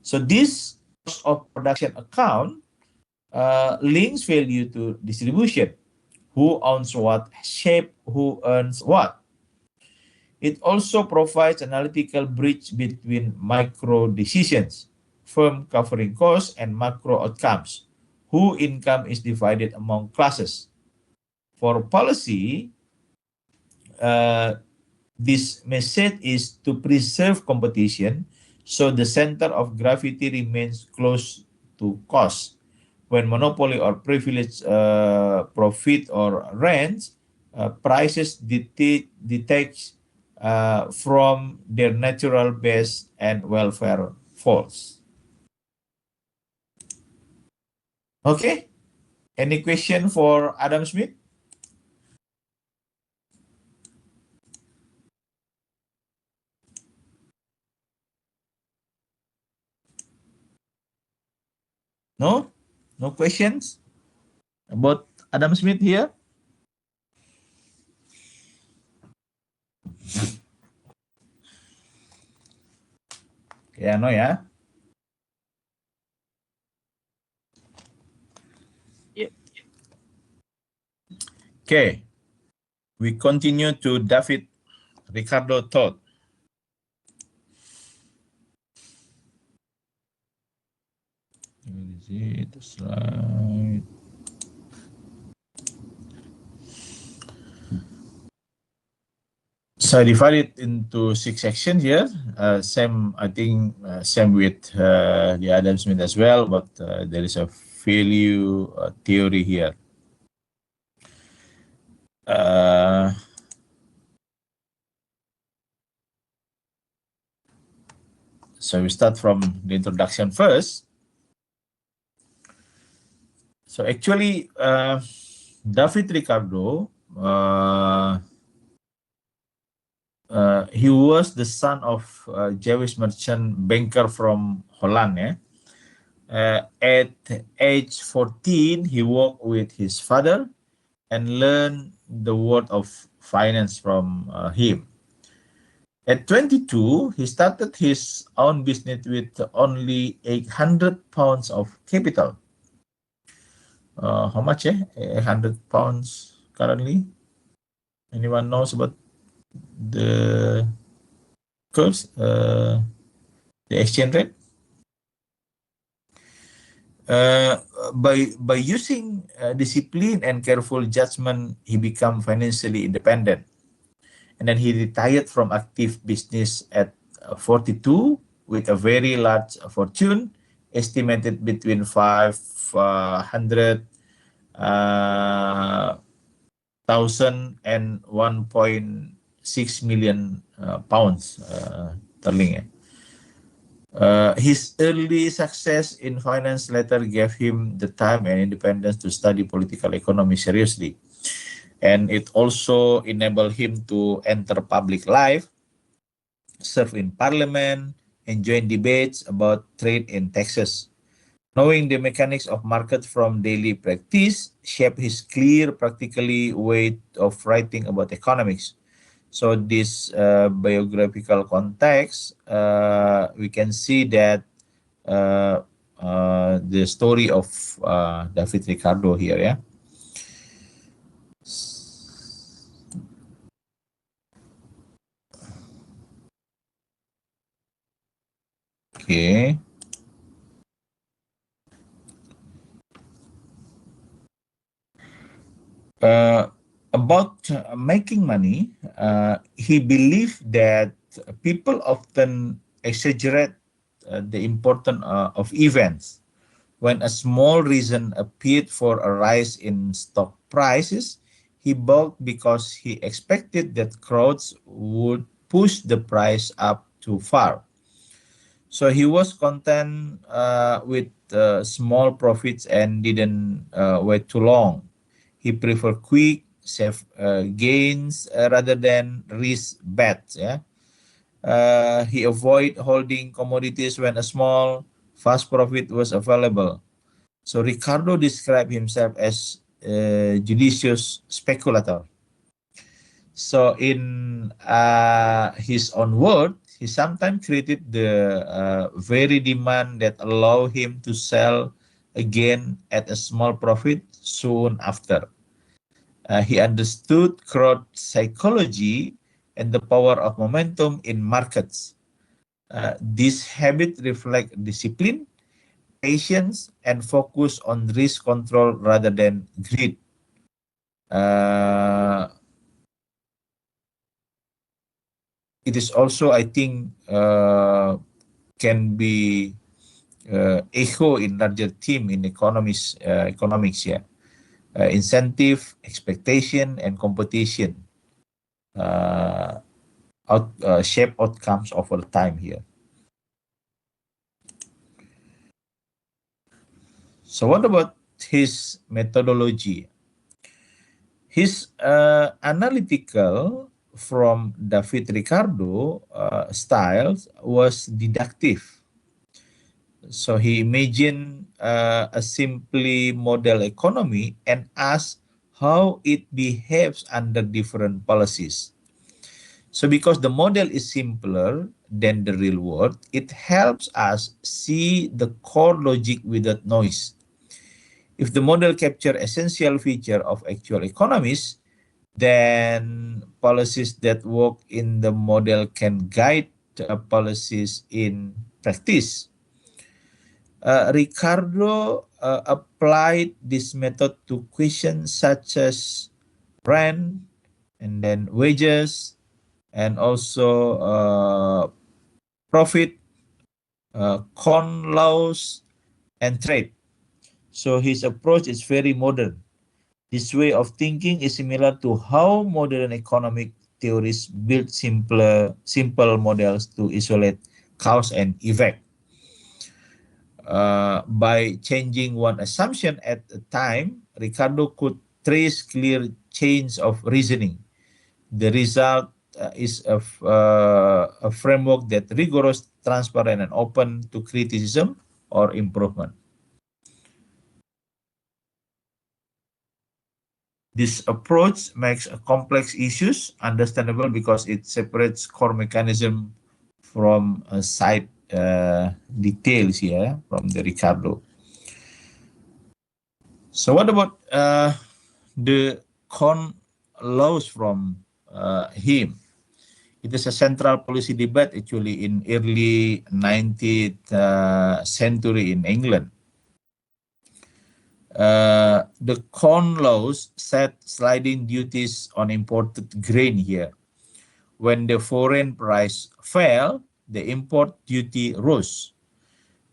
So this cost of production account links value to distribution. Who owns what, shape who earns what. It also provides analytical bridge between micro decisions, firm covering costs, and macro outcomes, who income is divided among classes. For policy, uh, this message is to preserve competition so the center of gravity remains close to cost. When monopoly or privilege profit or rents, prices detach from their natural base and welfare falls. Okay, any question for Adam Smith? No? No questions about Adam Smith here? Yeah, no, yeah. Okay, we continue to David Ricardo Todd. Where is it? The slide. So I divide it into 6 sections here. Same, I think, same with the Adam Smith as well, but there is a value theory here. So we start from the introduction first. So actually, David Ricardo, he was the son of a Jewish merchant banker from Holland. At age 14, he worked with his father and learned the world of finance from him. At 22, he started his own business with only 800 pounds of capital. How much, 800 pounds currently? Anyone knows about the curves, the exchange rate? By using discipline and careful judgment, he became financially independent. And then he retired from active business at 42 with a very large fortune, estimated between 500,000 and 1.6 million pounds sterling. His early success in finance later gave him the time and independence to study political economy seriously. And it also enabled him to enter public life, serve in parliament, and join debates about trade and taxes. Knowing the mechanics of market from daily practice shaped his clear, practically way of writing about economics. So this biographical context, we can see that the story of David Ricardo here, yeah. Okay. About making money, he believed that people often exaggerate the importance of events. When a small reason appeared for a rise in stock prices, he bought because he expected that crowds would push the price up too far. So he was content with small profits and didn't wait too long. He preferred quick, safe gains rather than risk bets. Yeah. He avoided holding commodities when a small, fast profit was available. So Ricardo described himself as a judicious speculator. So in his own word, he sometimes created the very demand that allow him to sell again at a small profit soon after. He understood crowd psychology and the power of momentum in markets. This habit reflects discipline, patience, and focus on risk control rather than greed. It is also, I think, can be echo in larger theme in economics. Yeah, incentive, expectation, and competition shape outcomes over time here. So what about his methodology? His analytical from David Ricardo styles was deductive. So he imagined a simply model economy and asked how it behaves under different policies. So because the model is simpler than the real world, it helps us see the core logic without noise. If the model captures essential feature of actual economies, then policies that work in the model can guide policies in practice. Ricardo applied this method to questions such as rent, and then wages, and also profit, corn laws, and trade. So his approach is very modern. This way of thinking is similar to how modern economic theories build simple models to isolate cause and effect. By changing one assumption at a time, Ricardo could trace clear chains of reasoning. The result is a framework that rigorous, transparent, and open to criticism or improvement. This approach makes complex issues understandable because it separates core mechanism from side details here from the Ricardo. So what about the corn laws from him? It is a central policy debate actually in early 19th century in England. The corn laws set sliding duties on imported grain here. When the foreign price fell, the import duty rose.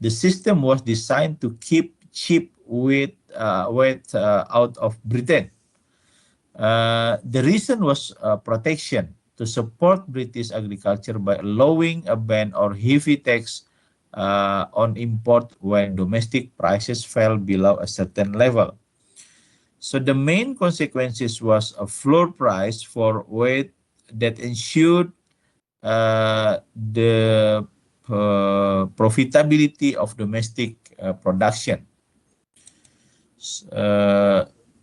The system was designed to keep cheap wheat out of Britain. The reason was protection to support British agriculture by allowing a ban or heavy tax on import when domestic prices fell below a certain level. So the main consequences was a floor price for wheat that ensured the profitability of domestic production.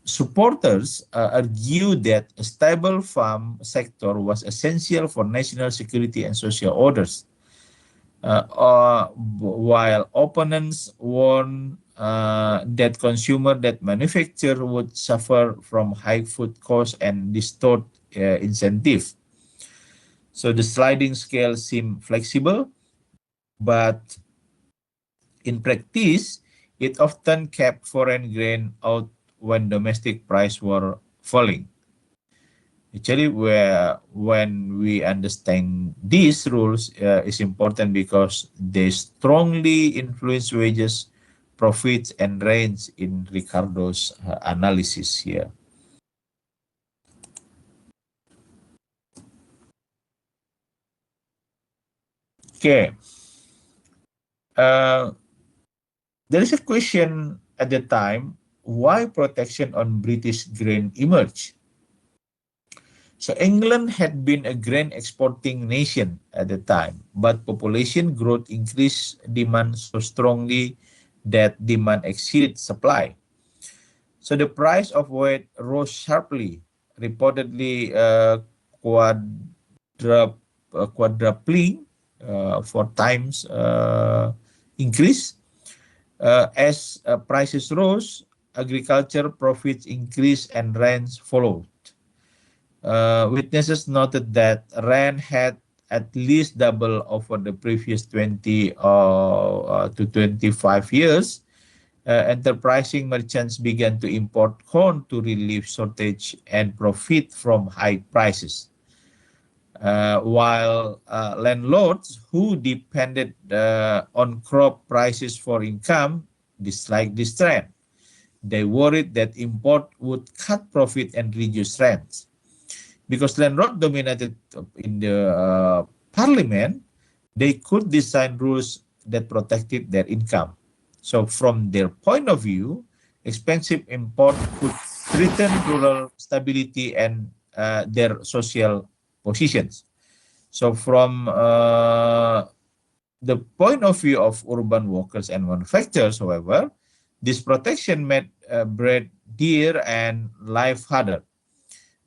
Supporters argue that a stable farm sector was essential for national security and social orders, while opponents warn that consumer that manufacture would suffer from high food costs and distort incentive. So the sliding scale seemed flexible, but in practice, it often kept foreign grain out when domestic prices were falling. Actually, when we understand these rules is important because they strongly influence wages, profits, and rents in Ricardo's analysis here. Okay. There is a question at the time, why protection on British grain emerged? So England had been a grain exporting nation at the time, but population growth increased demand so strongly that demand exceeded supply. So the price of wheat rose sharply, reportedly quadrupling 4 times increase. As prices rose, agriculture profits increased and rents followed. Witnesses noted that rent had at least double over the previous 20 to 25 years. Enterprising merchants began to import corn to relieve shortage and profit from high prices. While landlords who depended on crop prices for income disliked this trend. They worried that import would cut profit and reduce rents. Because landlords dominated in the parliament, they could design rules that protected their income. So from their point of view, expensive import could threaten rural stability and their social positions. So from the point of view of urban workers and manufacturers, however, this protection made bread dear and life harder.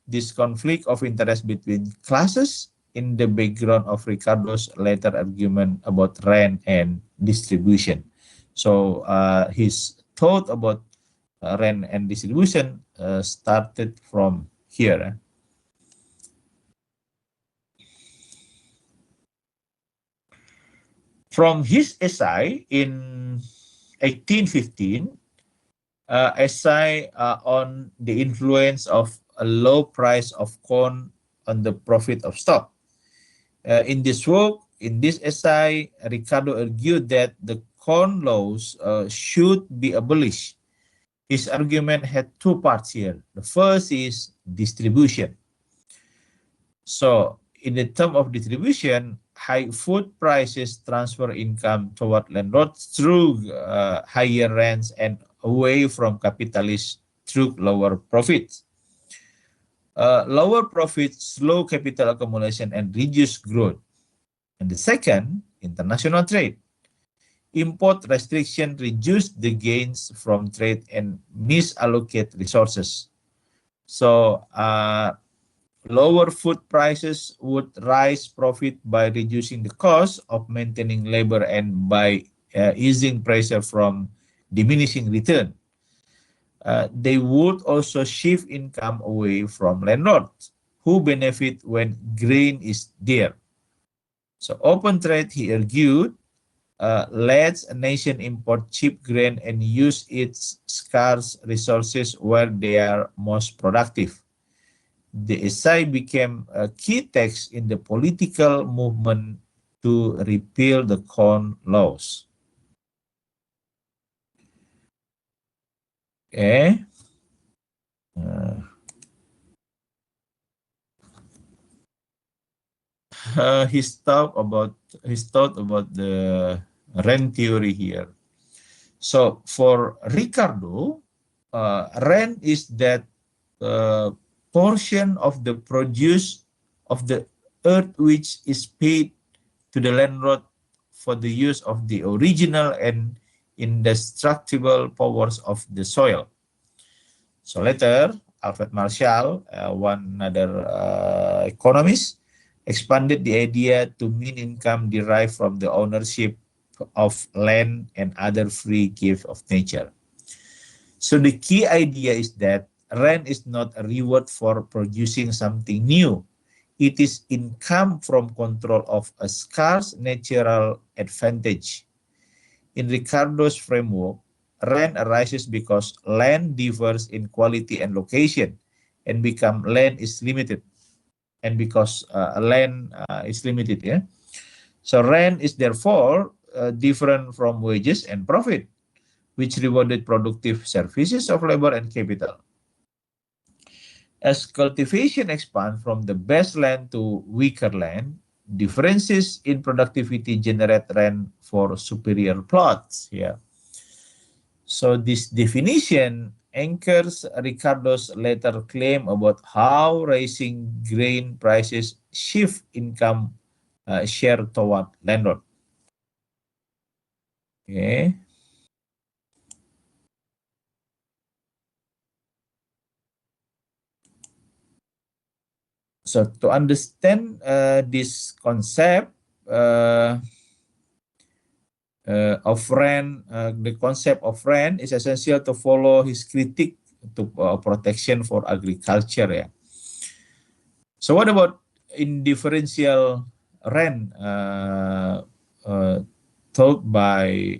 This conflict of interest between classes in the background of Ricardo's later argument about rent and distribution. So his thought about rent and distribution started from here. From his essay in 1815, essay on the influence of a low price of corn on the profit of stock. In this work, in this essay, Ricardo argued that the corn laws should be abolished. His argument had two parts here. The first is distribution. So, in the term of distribution, high food prices transfer income toward landlords through higher rents and away from capitalists through lower profits. Lower profits slow capital accumulation and reduce growth. And the second, international trade. Import restriction reduce the gains from trade and misallocate resources. So, lower food prices would raise profit by reducing the cost of maintaining labor and by easing pressure from diminishing return. They would also shift income away from landlords who benefit when grain is dear. So open trade, he argued, lets a nation import cheap grain and use its scarce resources where they are most productive. The essay became a key text in the political movement to repeal the corn laws. Okay. His thought about the rent theory here. So for Ricardo, rent is that portion of the produce of the earth which is paid to the landlord for the use of the original and indestructible powers of the soil. So later, Alfred Marshall, one other economist, expanded the idea to mean income derived from the ownership of land and other free gifts of nature. So the key idea is that rent is not a reward for producing something new. It is income from control of a scarce natural advantage. In Ricardo's framework, rent arises because land differs in quality and location, and land is limited. And because land is limited, yeah. So rent is therefore different from wages and profit, which rewarded productive services of labor and capital. As cultivation expands from the best land to weaker land, differences in productivity generate rent for superior plots. Yeah. So this definition anchors Ricardo's later claim about how rising grain prices shift income share toward landlord. Okay. So to understand this concept of rent, the concept of rent is essential to follow his critique to protection for agriculture. Yeah. So what about indifferential rent taught by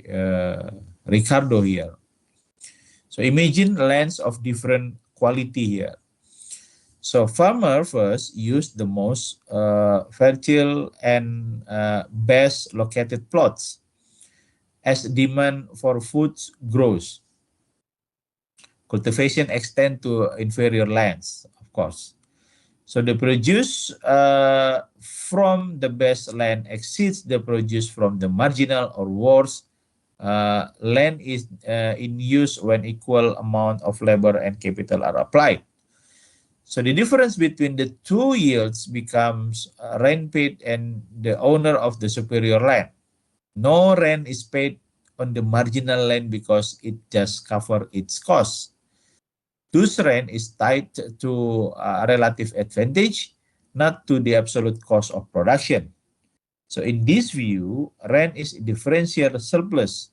Ricardo here? So imagine lands of different quality here. So farmer first use the most fertile and best located plots as demand for food grows. Cultivation extend to inferior lands, of course. So the produce from the best land exceeds the produce from the marginal or worse land is in use when equal amount of labor and capital are applied. So the difference between the two yields becomes rent paid and the owner of the superior land. No rent is paid on the marginal land because it just covers its costs. Thus, rent is tied to a relative advantage, not to the absolute cost of production. So in this view, rent is a differential surplus.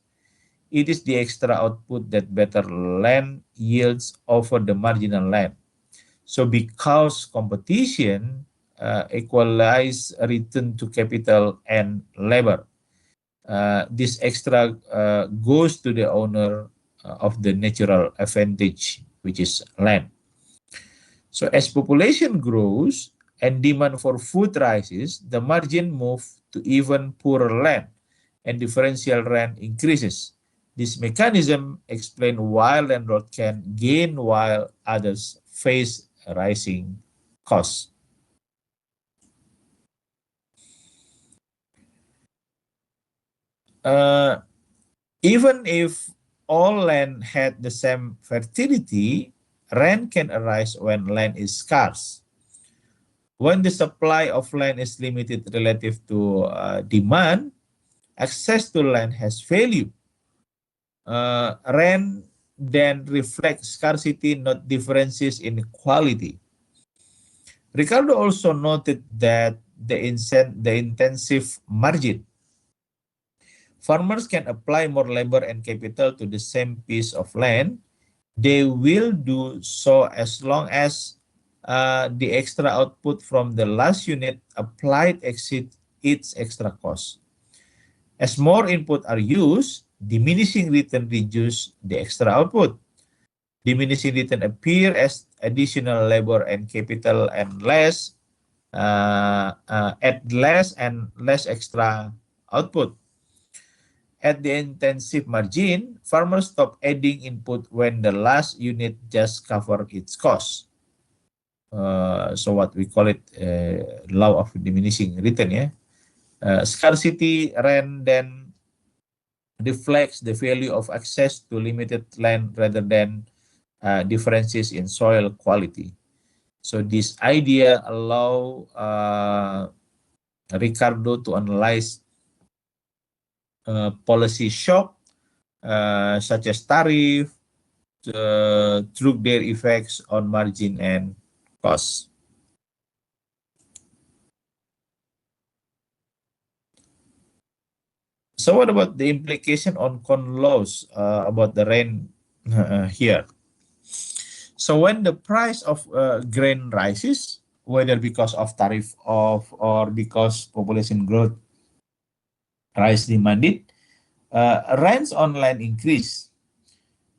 It is the extra output that better land yields over the marginal land. So because competition equalize return to capital and labor, this extra goes to the owner of the natural advantage, which is land. So as population grows, and demand for food rises, the margin move to even poorer land and differential rent increases. This mechanism explains why landlord can gain while others face rising costs. Even if all land had the same fertility, rent can arise when land is scarce. When the supply of land is limited relative to demand, access to land has value. Rent then reflects scarcity, not differences in quality. Ricardo also noted that the intensive margin. Farmers can apply more labor and capital to the same piece of land. They will do so as long as the extra output from the last unit applied exceeds its extra cost. As more input are used, diminishing return reduce the extra output. Diminishing return appear as additional labor and capital and less at less and less extra output. At the intensive margin, farmers stop adding input when the last unit just cover its cost. So what we call it law of diminishing return, yeah. Scarcity rent then reflects the value of access to limited land rather than differences in soil quality. So this idea allow Ricardo to analyze policy shock such as tariff through their effects on margin and costs. So what about the implication on corn laws about the rain here? So when the price of grain rises, whether because of tariff of or because population growth rise demanded, rents on land increase.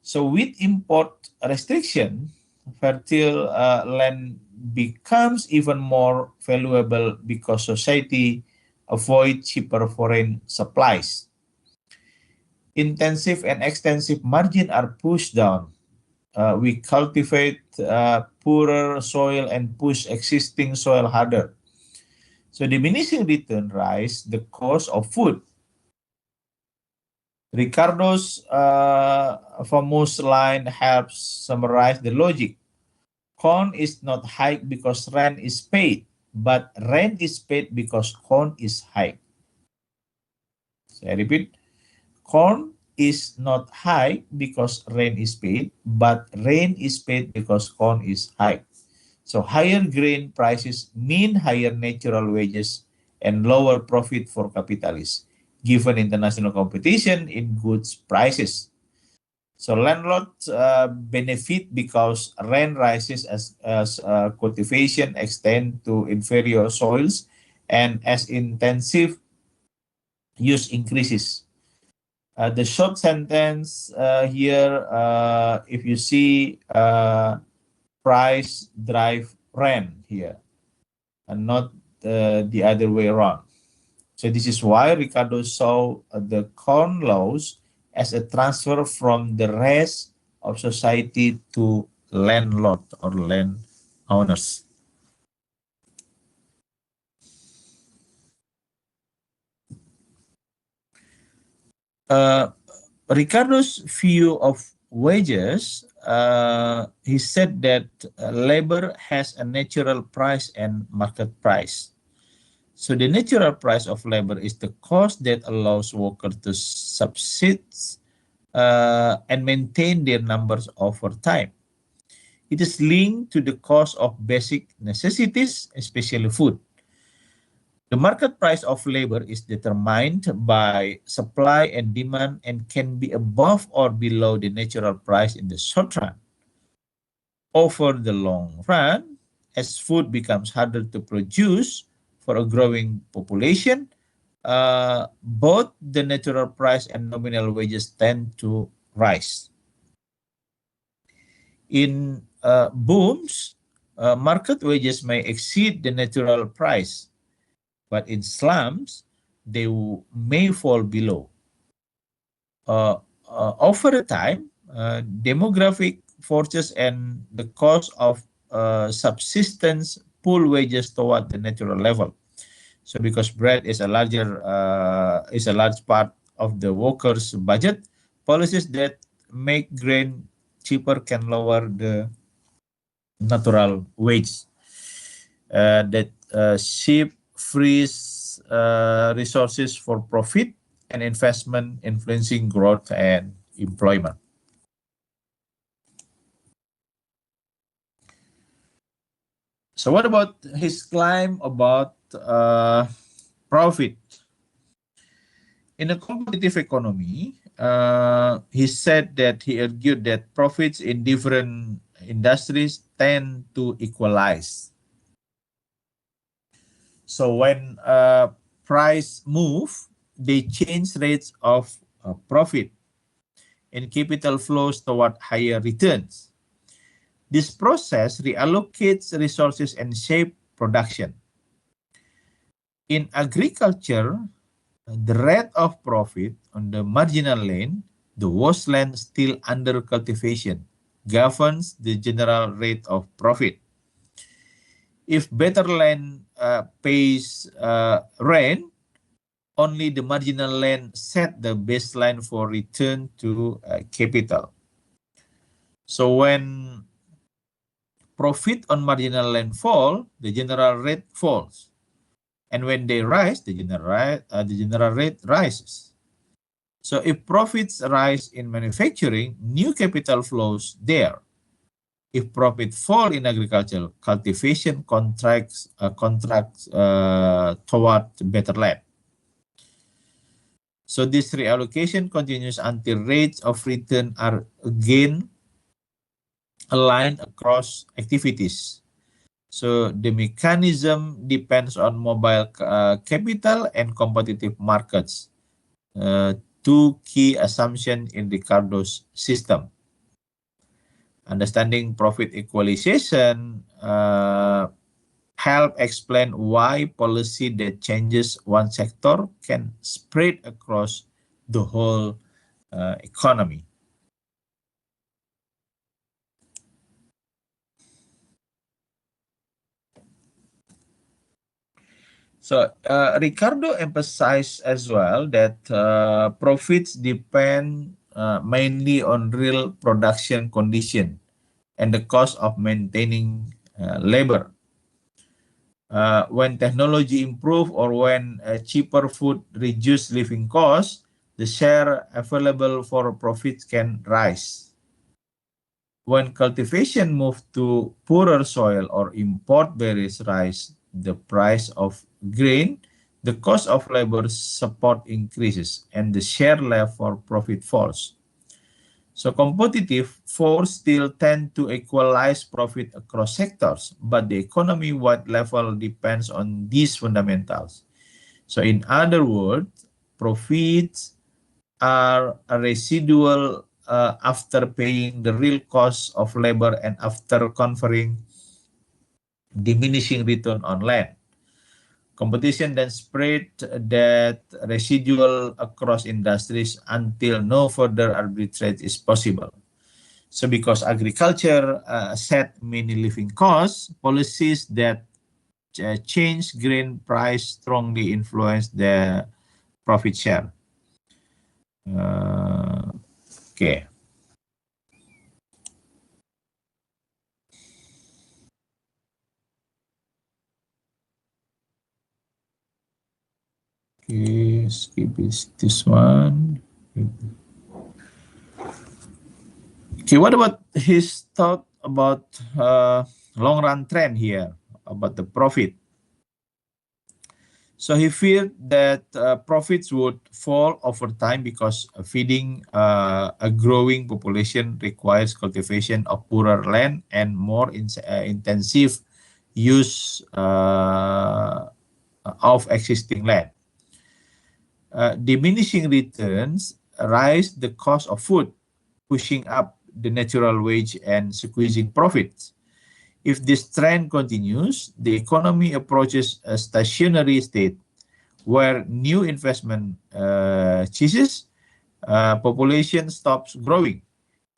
So with import restriction, fertile land becomes even more valuable because society avoid cheaper foreign supplies. Intensive and extensive margin are pushed down. We cultivate poorer soil and push existing soil harder. So diminishing return rise the cost of food. Ricardo's famous line helps summarize the logic. Corn is not high because rent is paid, but rent is paid because corn is high. So I repeat, corn is not high because rent is paid, but rent is paid because corn is high. So higher grain prices mean higher natural wages and lower profit for capitalists, given international competition in goods prices. So landlords benefit because rent rises as cultivation extend to inferior soils and as intensive use increases. The short sentence here, if you see price drive rent here and not the other way around. So this is why Ricardo saw the corn laws as a transfer from the rest of society to landlord or land owners. Ricardo's view of wages, he said that labor has a natural price and market price. So the natural price of labor is the cost that allows workers to subsist and maintain their numbers over time. It is linked to the cost of basic necessities, especially food. The market price of labor is determined by supply and demand and can be above or below the natural price in the short run. Over the long run, as food becomes harder to produce for a growing population, both the natural price and nominal wages tend to rise. In booms, market wages may exceed the natural price, but in slums, they may fall below. Over time, demographic forces and the cost of subsistence pull wages toward the natural level. So because bread is a large part of the workers' budget, policies that make grain cheaper can lower the natural wage. That sheep frees resources for profit and investment, influencing growth and employment. So what about his claim about profit? In a competitive economy, he said that he argued that profits in different industries tend to equalize. So when price move, they change rates of profit and capital flows toward higher returns. This process reallocates resources and shape production. In agriculture, the rate of profit on the marginal land, the worst land still under cultivation, governs the general rate of profit. If better land pays rent, only the marginal land set the baseline for return to capital. So when profit on marginal land fall, the general rate falls. And when they rise, the general rate rises. So if profits rise in manufacturing, new capital flows there. If profit fall in agriculture, cultivation contracts toward better land. So this reallocation continues until rates of return are again aligned across activities. So the mechanism depends on mobile capital and competitive markets, two key assumptions in Ricardo's system. Understanding profit equalization help explain why policy that changes one sector can spread across the whole economy. So Ricardo emphasized as well that profits depend mainly on real production condition and the cost of maintaining labor. When technology improve or when cheaper food reduce living costs, the share available for profits can rise. When cultivation move to poorer soil or import berries rise, the price of grain, the cost of labor support increases and the share left for profit falls. So competitive force still tend to equalize profit across sectors, but the economy-wide level depends on these fundamentals. So in other words, profits are a residual after paying the real cost of labor and after conferring diminishing return on land. Competition then spread that residual across industries until no further arbitrage is possible. So because agriculture set many living costs, policies that change grain price strongly influence the profit share. Okay. Okay, skip this one. Okay, what about his thought about long run trend here, about the profit? So he feared that profits would fall over time because feeding a growing population requires cultivation of poorer land and more intensive use of existing land. Diminishing returns rise the cost of food, pushing up the natural wage and squeezing profits. If this trend continues, the economy approaches a stationary state where new investment ceases, population stops growing,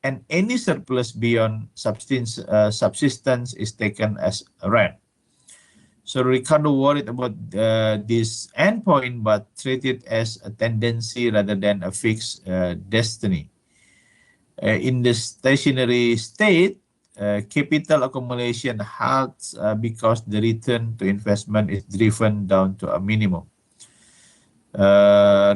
and any surplus beyond subsistence is taken as rent. So Ricardo worried about this endpoint, but treated as a tendency rather than a fixed destiny. In the stationary state, capital accumulation halts because the return to investment is driven down to a minimum.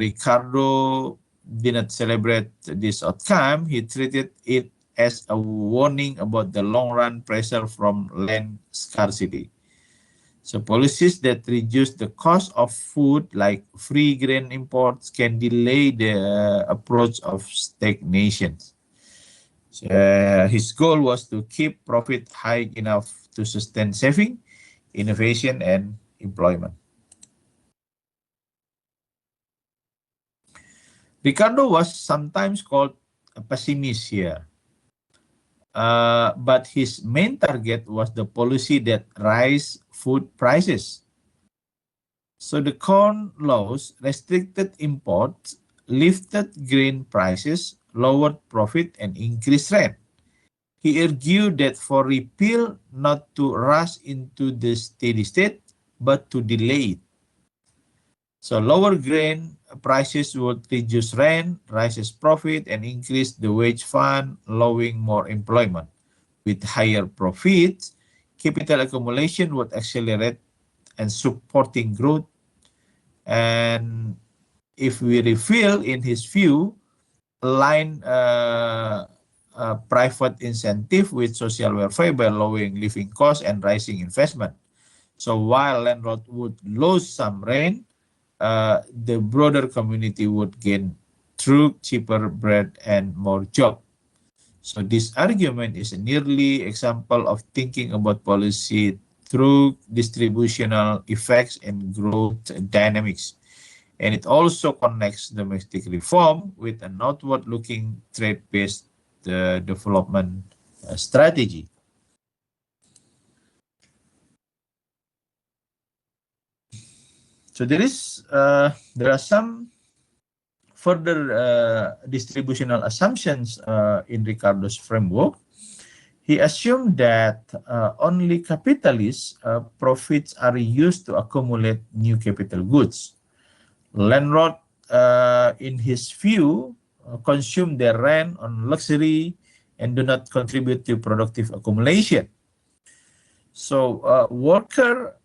Ricardo did not celebrate this outcome. He treated it as a warning about the long-run pressure from land scarcity. So policies that reduce the cost of food, like free grain imports, can delay the approach of stagnation. His goal was to keep profit high enough to sustain saving, innovation, and employment. Ricardo was sometimes called a pessimist here, but his main target was the policy that raised food prices. So the corn laws restricted imports, lifted grain prices, lowered profit, and increased rent. He argued that for repeal, not to rush into the steady state, but to delay it. So lower grain prices would reduce rent, raises profit, and increase the wage fund, allowing more employment. With higher profits, capital accumulation would accelerate and supporting growth. And if we refill, in his view, align private incentive with social welfare by lowering living costs and rising investment. So while landlord would lose some rent, the broader community would gain through cheaper bread and more job. So this argument is a nearly example of thinking about policy through distributional effects and growth dynamics. And it also connects domestic reform with an outward-looking trade-based development strategy. So there are some further distributional assumptions in Ricardo's framework. He assumed that only capitalist profits are used to accumulate new capital goods. Landlord, in his view, consume their rent on luxury and do not contribute to productive accumulation. So worker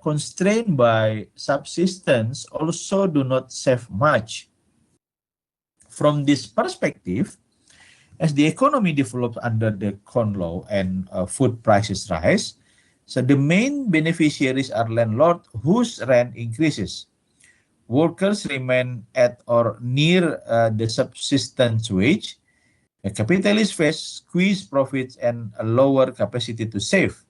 constrained by subsistence also do not save much. From this perspective, as the economy develops under the corn law and food prices rise, so the main beneficiaries are landlords whose rent increases. Workers remain at or near the subsistence wage. The capitalists face squeezed profits and a lower capacity to save.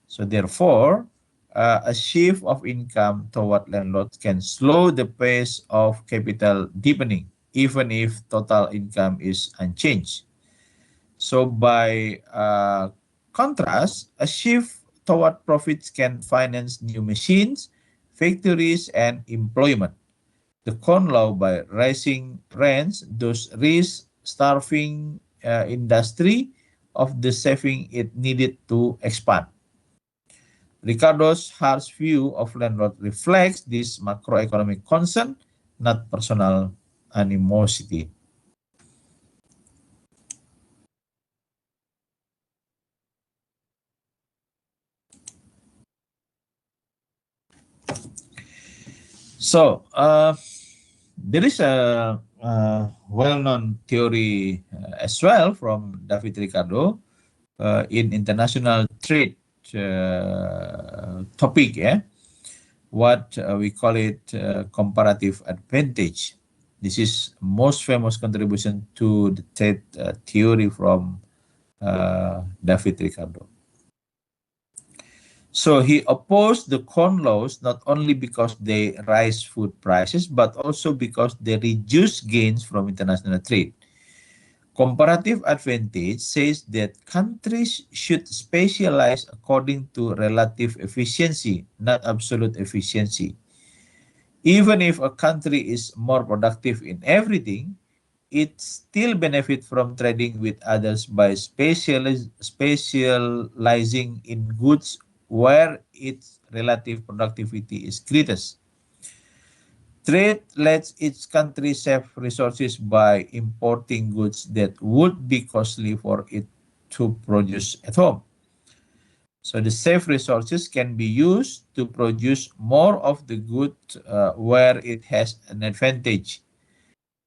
So therefore, a shift of income toward landlords can slow the pace of capital deepening, even if total income is unchanged. So by contrast, a shift toward profits can finance new machines, factories, and employment. The corn law, by raising rents, thus risks starving industry of the saving it needed to expand. Ricardo's harsh view of landlord reflects this macroeconomic concern, not personal animosity. So there is a well-known theory as well from David Ricardo in international trade topic, what we call it comparative advantage. This is most famous contribution to the trade theory from David Ricardo. So he opposed the corn laws not only because they raise food prices, but also because they reduce gains from international trade. Comparative advantage says that countries should specialize according to relative efficiency, not absolute efficiency. Even if a country is more productive in everything, it still benefits from trading with others by specializing in goods where its relative productivity is greatest. Trade lets each country save resources by importing goods that would be costly for it to produce at home. So the saved resources can be used to produce more of the good where it has an advantage,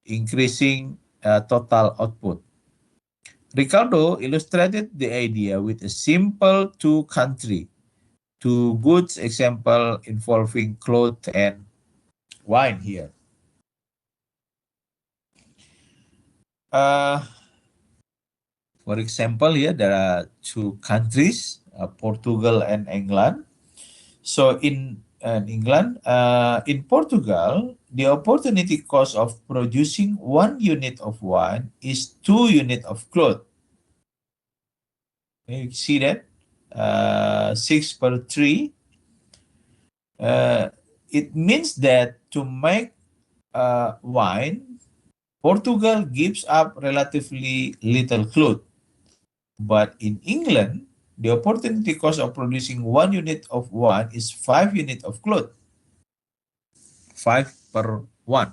increasing total output. Ricardo illustrated the idea with a simple two-country, two-goods example involving clothes and wine here. For example, here there are two countries, Portugal and England. So in in Portugal, the opportunity cost of producing 1 unit of wine is 2 units of cloth. You see that? 6/3. It means that to make wine, Portugal gives up relatively little cloth. But in England, the opportunity cost of producing 1 unit of wine is 5 units of cloth. 5/1.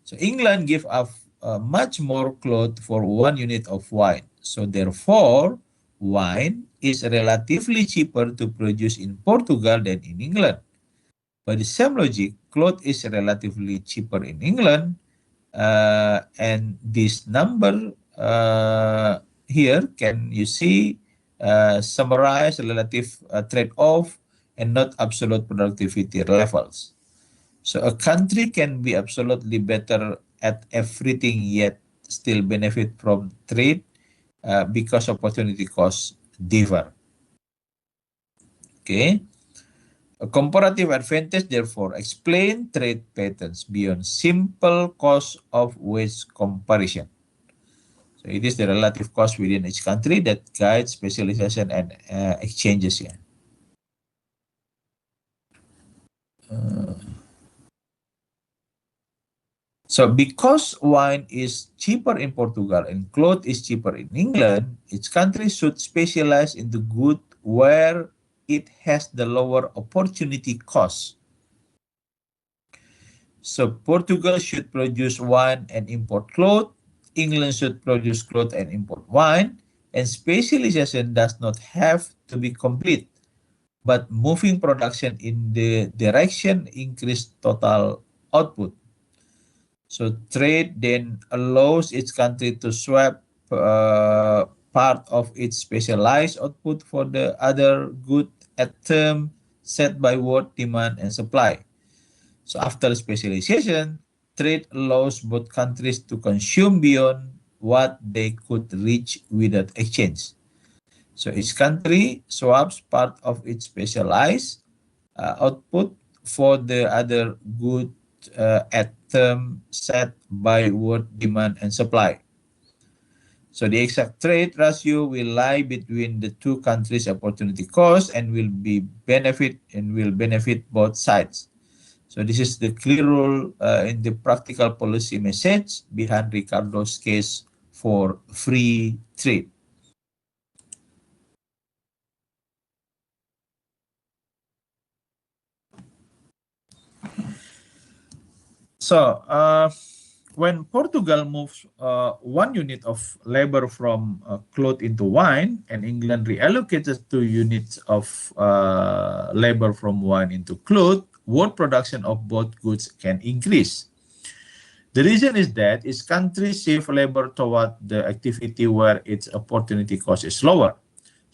So England give up much more cloth for 1 unit of wine. So therefore, wine is relatively cheaper to produce in Portugal than in England. By the same logic, cloth is relatively cheaper in England, and this number here can you see summarize relative trade-off and not absolute productivity levels. So a country can be absolutely better at everything yet still benefit from trade because opportunity costs differ. Okay. A comparative advantage, therefore, explain trade patterns beyond simple cost of wage comparison. So it is the relative cost within each country that guides specialization and exchanges here. So because wine is cheaper in Portugal and cloth is cheaper in England, each country should specialize in the good where it has the lower opportunity cost. So Portugal should produce wine and import cloth. England should produce cloth and import wine. And specialization does not have to be complete, but moving production in the direction increase total output. So trade then allows each country to swap part of its specialized output for the other good at term set by world demand and supply. So after specialization, trade allows both countries to consume beyond what they could reach without exchange. So each country swaps part of its specialized output for the other good at term set by world demand and supply. So the exact trade ratio will lie between the two countries' opportunity cost and will benefit both sides. So this is the clear rule in the practical policy message behind Ricardo's case for free trade. So when Portugal moves 1 unit of labor from cloth into wine, and England reallocated 2 units of labor from wine into cloth, world production of both goods can increase. The reason is that each country shift labor toward the activity where its opportunity cost is lower.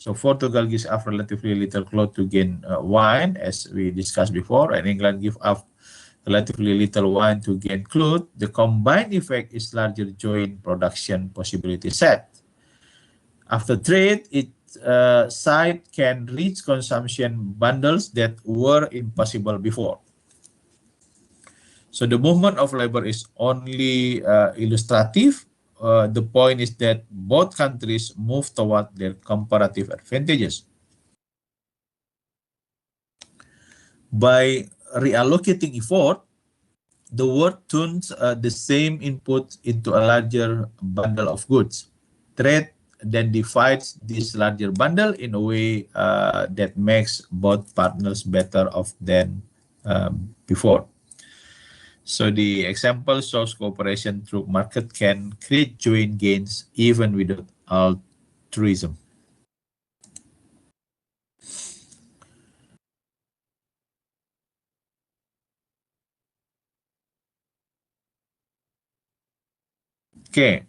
So Portugal gives up relatively little cloth to gain wine, as we discussed before, and England give up relatively little wine to gain cloth. The combined effect is larger joint production possibility set. After trade, its side can reach consumption bundles that were impossible before. So the movement of labor is only illustrative. the point is that both countries move toward their comparative advantages. By reallocating effort, the world turns the same input into a larger bundle of goods. Trade then divides this larger bundle in a way that makes both partners better off than before. So the example shows cooperation through market can create joint gains even without altruism. Okay,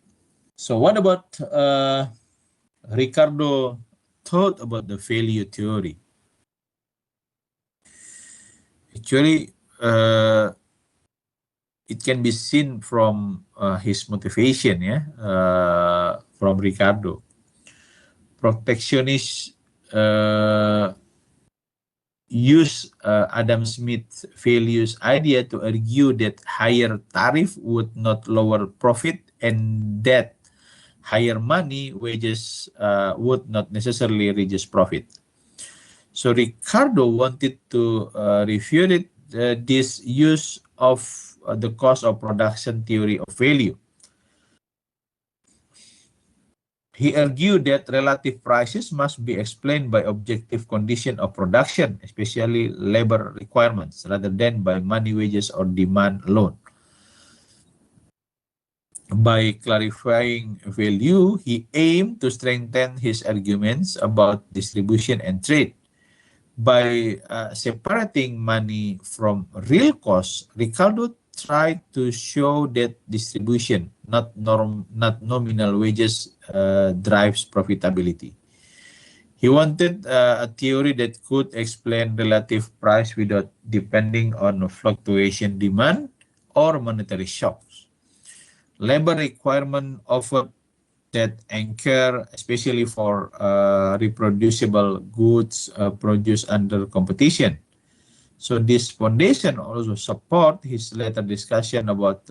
so what about Ricardo thought about the value theory? Actually, it can be seen from his motivation, from Ricardo. Protectionists use Adam Smith's values idea to argue that higher tariff would not lower profit and that higher money wages would not necessarily reduce profit. So Ricardo wanted to refute this use of the cost of production theory of value. He argued that relative prices must be explained by objective condition of production, especially labor requirements, rather than by money, wages, or demand alone. By clarifying value, he aimed to strengthen his arguments about distribution and trade. By separating money from real costs, Ricardo tried to show that distribution, not nominal wages, drives profitability. He wanted a theory that could explain relative price without depending on fluctuation demand or monetary shocks. Labor requirement offered that anchor, especially for reproducible goods produced under competition. So this foundation also support his later discussion about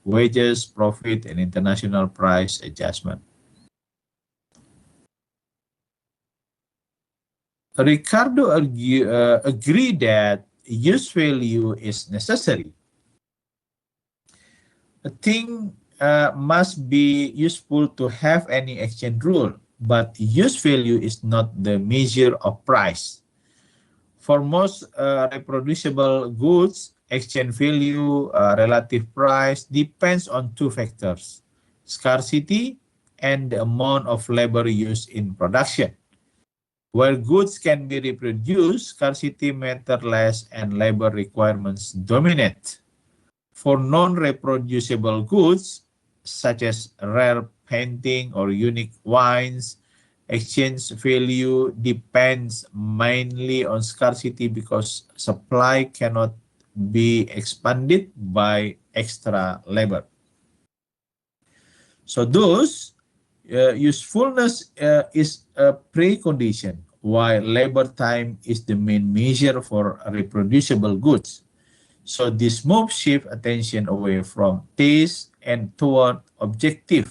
wages, profit, and international price adjustment. Ricardo agreed that use value is necessary. A thing must be useful to have any exchange rule, but use value is not the measure of price. For most reproducible goods, exchange value, relative price depends on two factors: scarcity and the amount of labor used in production. Where goods can be reproduced, scarcity matters less and labor requirements dominate. For non-reproducible goods, such as rare painting or unique wines, exchange value depends mainly on scarcity because supply cannot be expanded by extra labor. So thus, usefulness is a precondition, while labor time is the main measure for reproducible goods. So this move shifts attention away from taste and toward objective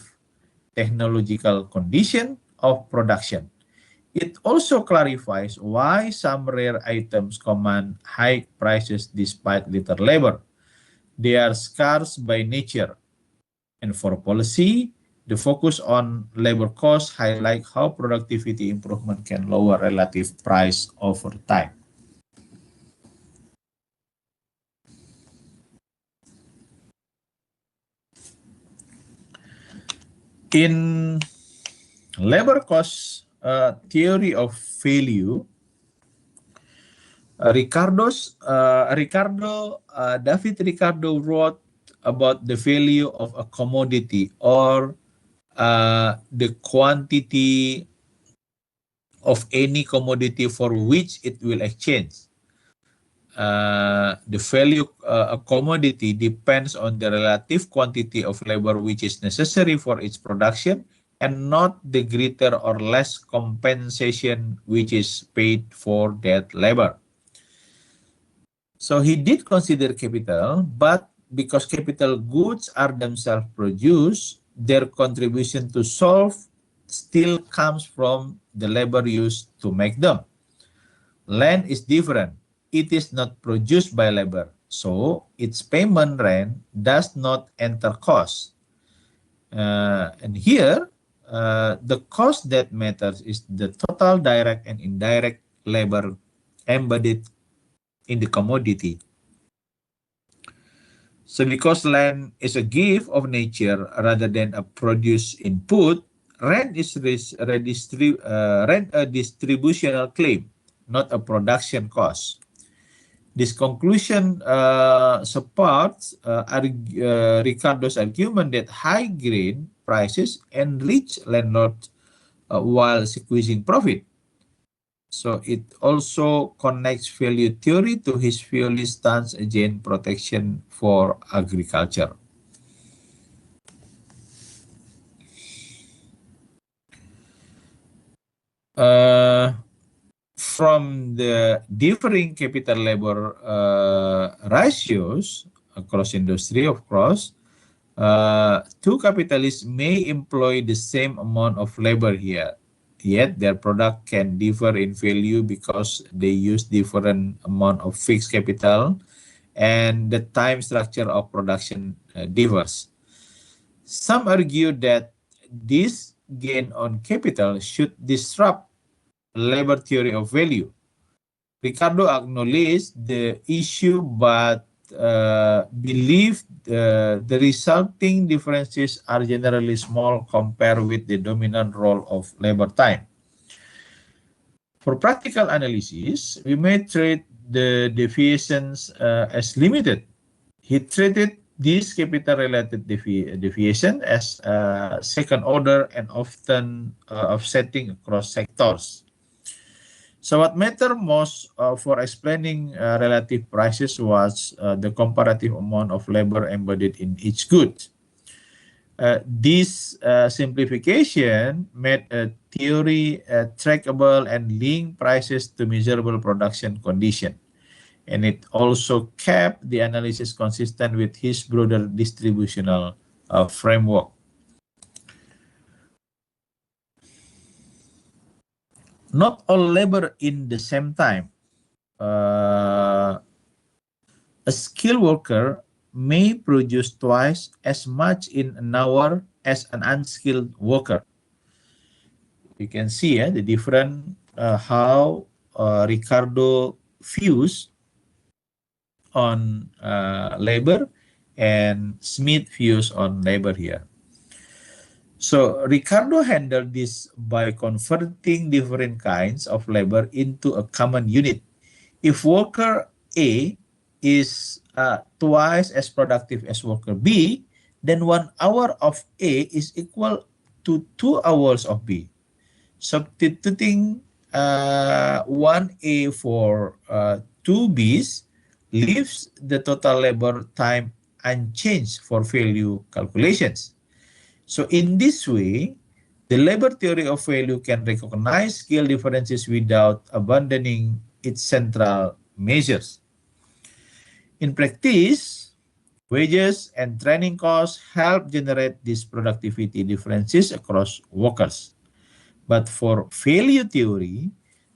technological condition of production. It also clarifies why some rare items command high prices despite little labor. They are scarce by nature. And for policy, the focus on labor costs highlight how productivity improvement can lower relative price over time. In labor cost theory of value, David Ricardo wrote about the value of a commodity or the quantity of any commodity for which it will exchange. The value of a commodity depends on the relative quantity of labor which is necessary for its production and not the greater or less compensation which is paid for that labor. So he did consider capital, but because capital goods are themselves produced, their contribution to solve still comes from the labor used to make them. Land is different. It is not produced by labor, so its payment rent does not enter cost. And here, the cost that matters is the total direct and indirect labor embedded in the commodity. So because land is a gift of nature rather than a produce input, rent is rent a distributional claim, not a production cost. This conclusion supports Ricardo's argument that high grain prices enrich landlords while squeezing profit. So it also connects value theory to his value stance against protection for agriculture. From the differing capital labor ratios across industry, of course, two capitalists may employ the same amount of labor here. Yet their product can differ in value because they use different amount of fixed capital and the time structure of production differs. Some argue that this gain on capital should disrupt labor theory of value. Ricardo acknowledged the issue but believed the resulting differences are generally small compared with the dominant role of labor time. For practical analysis, we may treat the deviations as limited. He treated this capital-related deviation as second order and often offsetting across sectors. So what mattered most for explaining relative prices was the comparative amount of labor embedded in each good. This simplification made a theory trackable and linked prices to measurable production condition. And it also kept the analysis consistent with his broader distributional framework. Not all labor in the same time. A skilled worker may produce twice as much in an hour as an unskilled worker. You can see the different how Ricardo views on labor and Smith views on labor here. So Ricardo handled this by converting different kinds of labor into a common unit. If worker A is twice as productive as worker B, then 1 hour of A is equal to 2 hours of B. Substituting 1A for 2 Bs leaves the total labor time unchanged for value calculations. So in this way, the labor theory of value can recognize skill differences without abandoning its central measures. In practice, wages and training costs help generate these productivity differences across workers. But for value theory,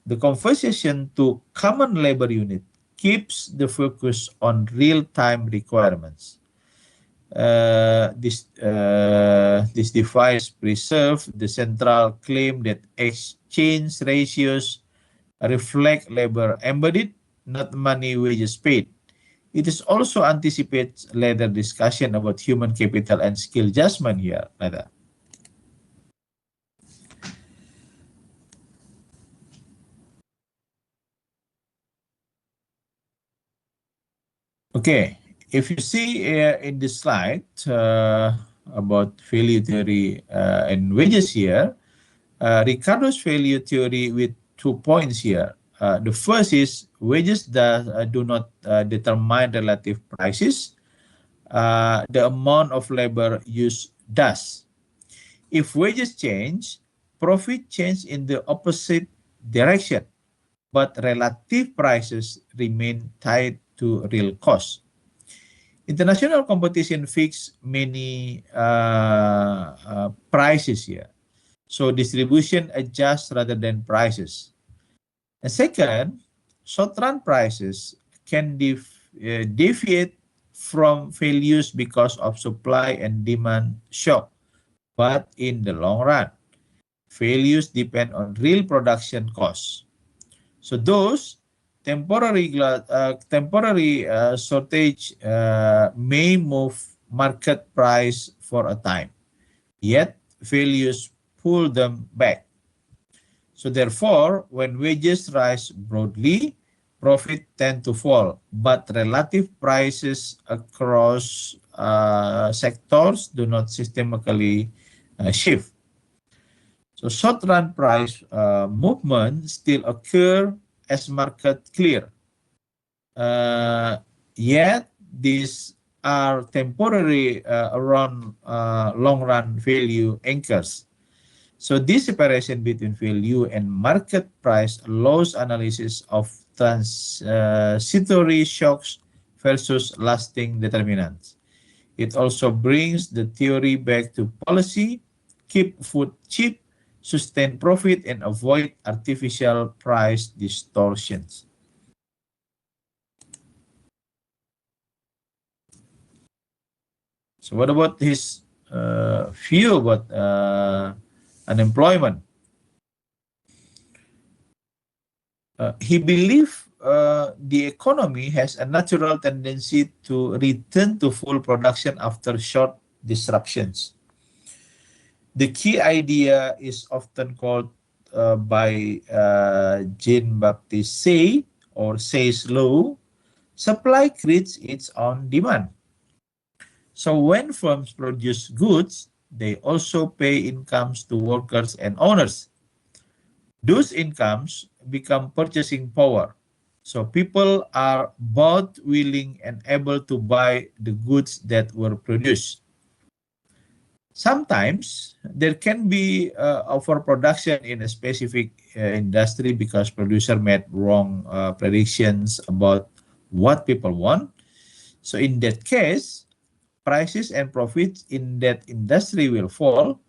the conversion to common labor unit keeps the focus on real-time requirements. This device preserves the central claim that exchange ratios reflect labor embedded, not money wages paid. It is also anticipates later discussion about human capital and skill adjustment here later. Okay. If you see in this slide about value theory and wages here, Ricardo's value theory with 2 points here. The first is wages do not determine relative prices. The amount of labor used does. If wages change, profit change in the opposite direction, but relative prices remain tied to real cost. International competition fix many prices here. So distribution adjusts rather than prices. And second, short-run prices can deviate from values because of supply and demand shock. But in the long run, values depend on real production costs. So those temporary shortage may move market price for a time, yet values pull them back. So therefore, when wages rise broadly, profit tend to fall, but relative prices across sectors do not systematically shift. So short-run price movement still occur as market clear. Yet these are temporary around long-run value anchors. So this separation between value and market price allows analysis of transitory shocks versus lasting determinants. It also brings the theory back to policy, keep food cheap, sustain profit, and avoid artificial price distortions. So what about his view about unemployment? He believed the economy has a natural tendency to return to full production after short disruptions. The key idea is often called by Jean-Baptiste Say or Say's law, supply creates its own demand. So when firms produce goods, they also pay incomes to workers and owners. Those incomes become purchasing power. So people are both willing and able to buy the goods that were produced. Sometimes there can be overproduction in a specific industry because producer made wrong predictions about what people want. So in that case, prices and profits in that industry will fall,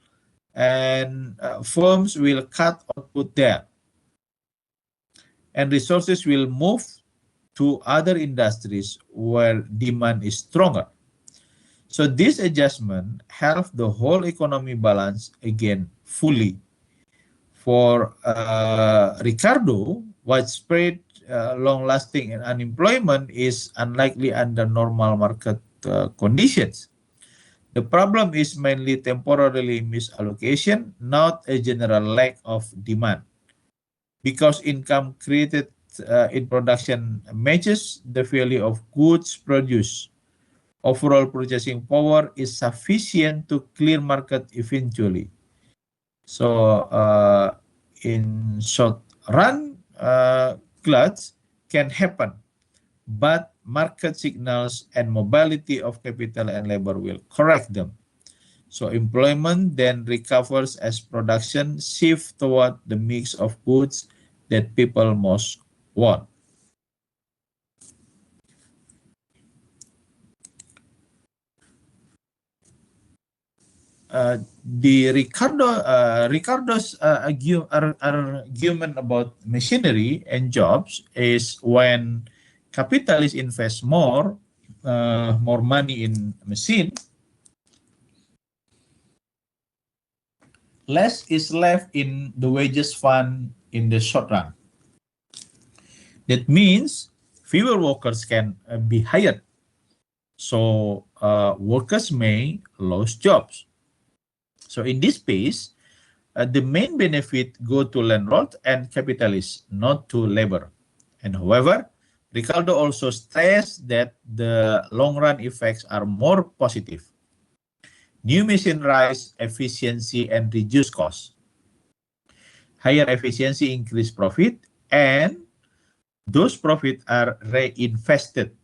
and firms will cut output there, and resources will move to other industries where demand is stronger. So this adjustment helps the whole economy balance again fully. For Ricardo, widespread, long-lasting unemployment is unlikely under normal market conditions. The problem is mainly temporarily misallocation, not a general lack of demand. Because income created in production matches the value of goods produced, overall purchasing power is sufficient to clear market eventually. So in short run, gluts can happen, but market signals and mobility of capital and labor will correct them. So employment then recovers as production shifts toward the mix of goods that people most want. The Ricardo's argument about machinery and jobs is when capitalists invest more money in machine, less is left in the wages fund in the short run. That means fewer workers can be hired. So workers may lose jobs. So in this case, the main benefit go to landlord and capitalists, not to labor. And however, Ricardo also stressed that the long-run effects are more positive. New machine rise efficiency and reduce costs. Higher efficiency increase profit, and those profits are reinvested.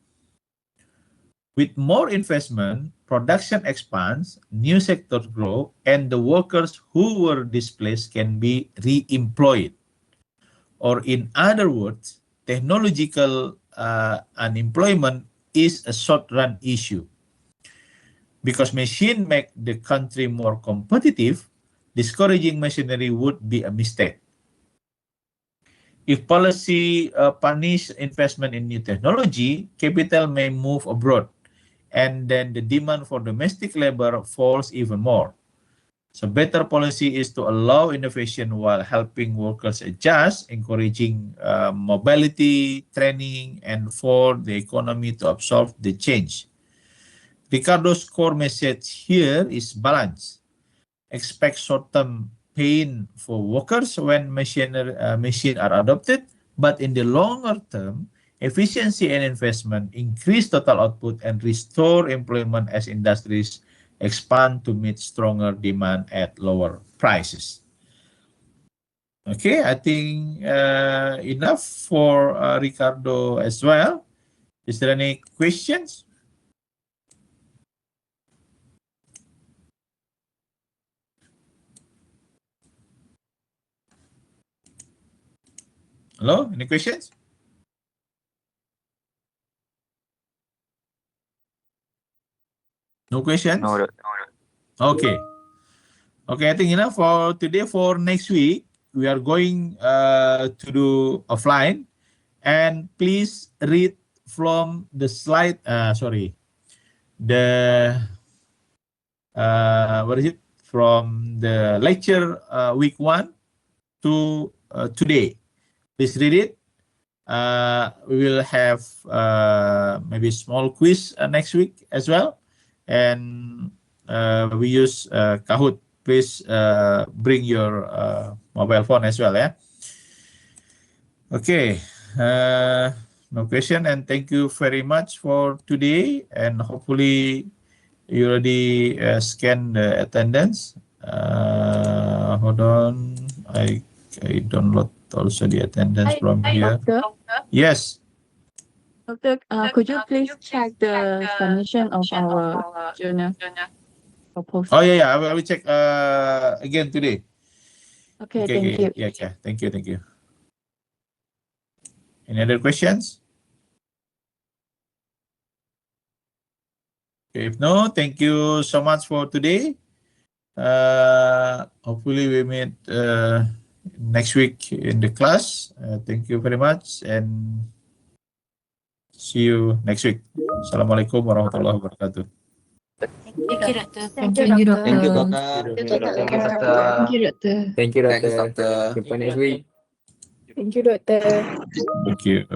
With more investment, production expands, new sectors grow, and the workers who were displaced can be re-employed. Or in other words, technological unemployment is a short-run issue. Because machine make the country more competitive, discouraging machinery would be a mistake. If policy punish investment in new technology, capital may move abroad, and then the demand for domestic labor falls even more. So better policy is to allow innovation while helping workers adjust, encouraging mobility, training, and for the economy to absorb the change. Ricardo's core message here is balance. Expect short-term pain for workers when machines are adopted, but in the longer term, efficiency and investment increase total output and restore employment as industries expand to meet stronger demand at lower prices. Okay, I think enough for Ricardo as well. Is there any questions? Hello, any questions? No questions? No, Okay. Okay, I think enough for today. For next week, we are going to do offline. And please read from the slide, what is it? From the lecture week 1 to today. Please read it. We will have maybe small quiz next week as well. And we use Kahoot. Please bring your mobile phone as well, yeah? Okay. No question, and thank you very much for today. And hopefully you already scanned the attendance. Hold on, I download also the attendance from here. Doctor, Yes. Doctor, could you please check the submission of our journal proposal? Oh yeah, I will check again today. Okay, thank you. Yeah, thank you. Any other questions? Okay, if no, thank you so much for today. Hopefully we meet next week in the class. Thank you very much and see you next week. Assalamualaikum warahmatullahi wabarakatuh. Thank you, Doctor. Thank you, Doctor. thank you, Doctor. Thank you, Doctor. Thank you, Doctor. Thank you, Doctor. Thank you, Doctor. Jumpa next week. Thank you, Doctor. Thank you.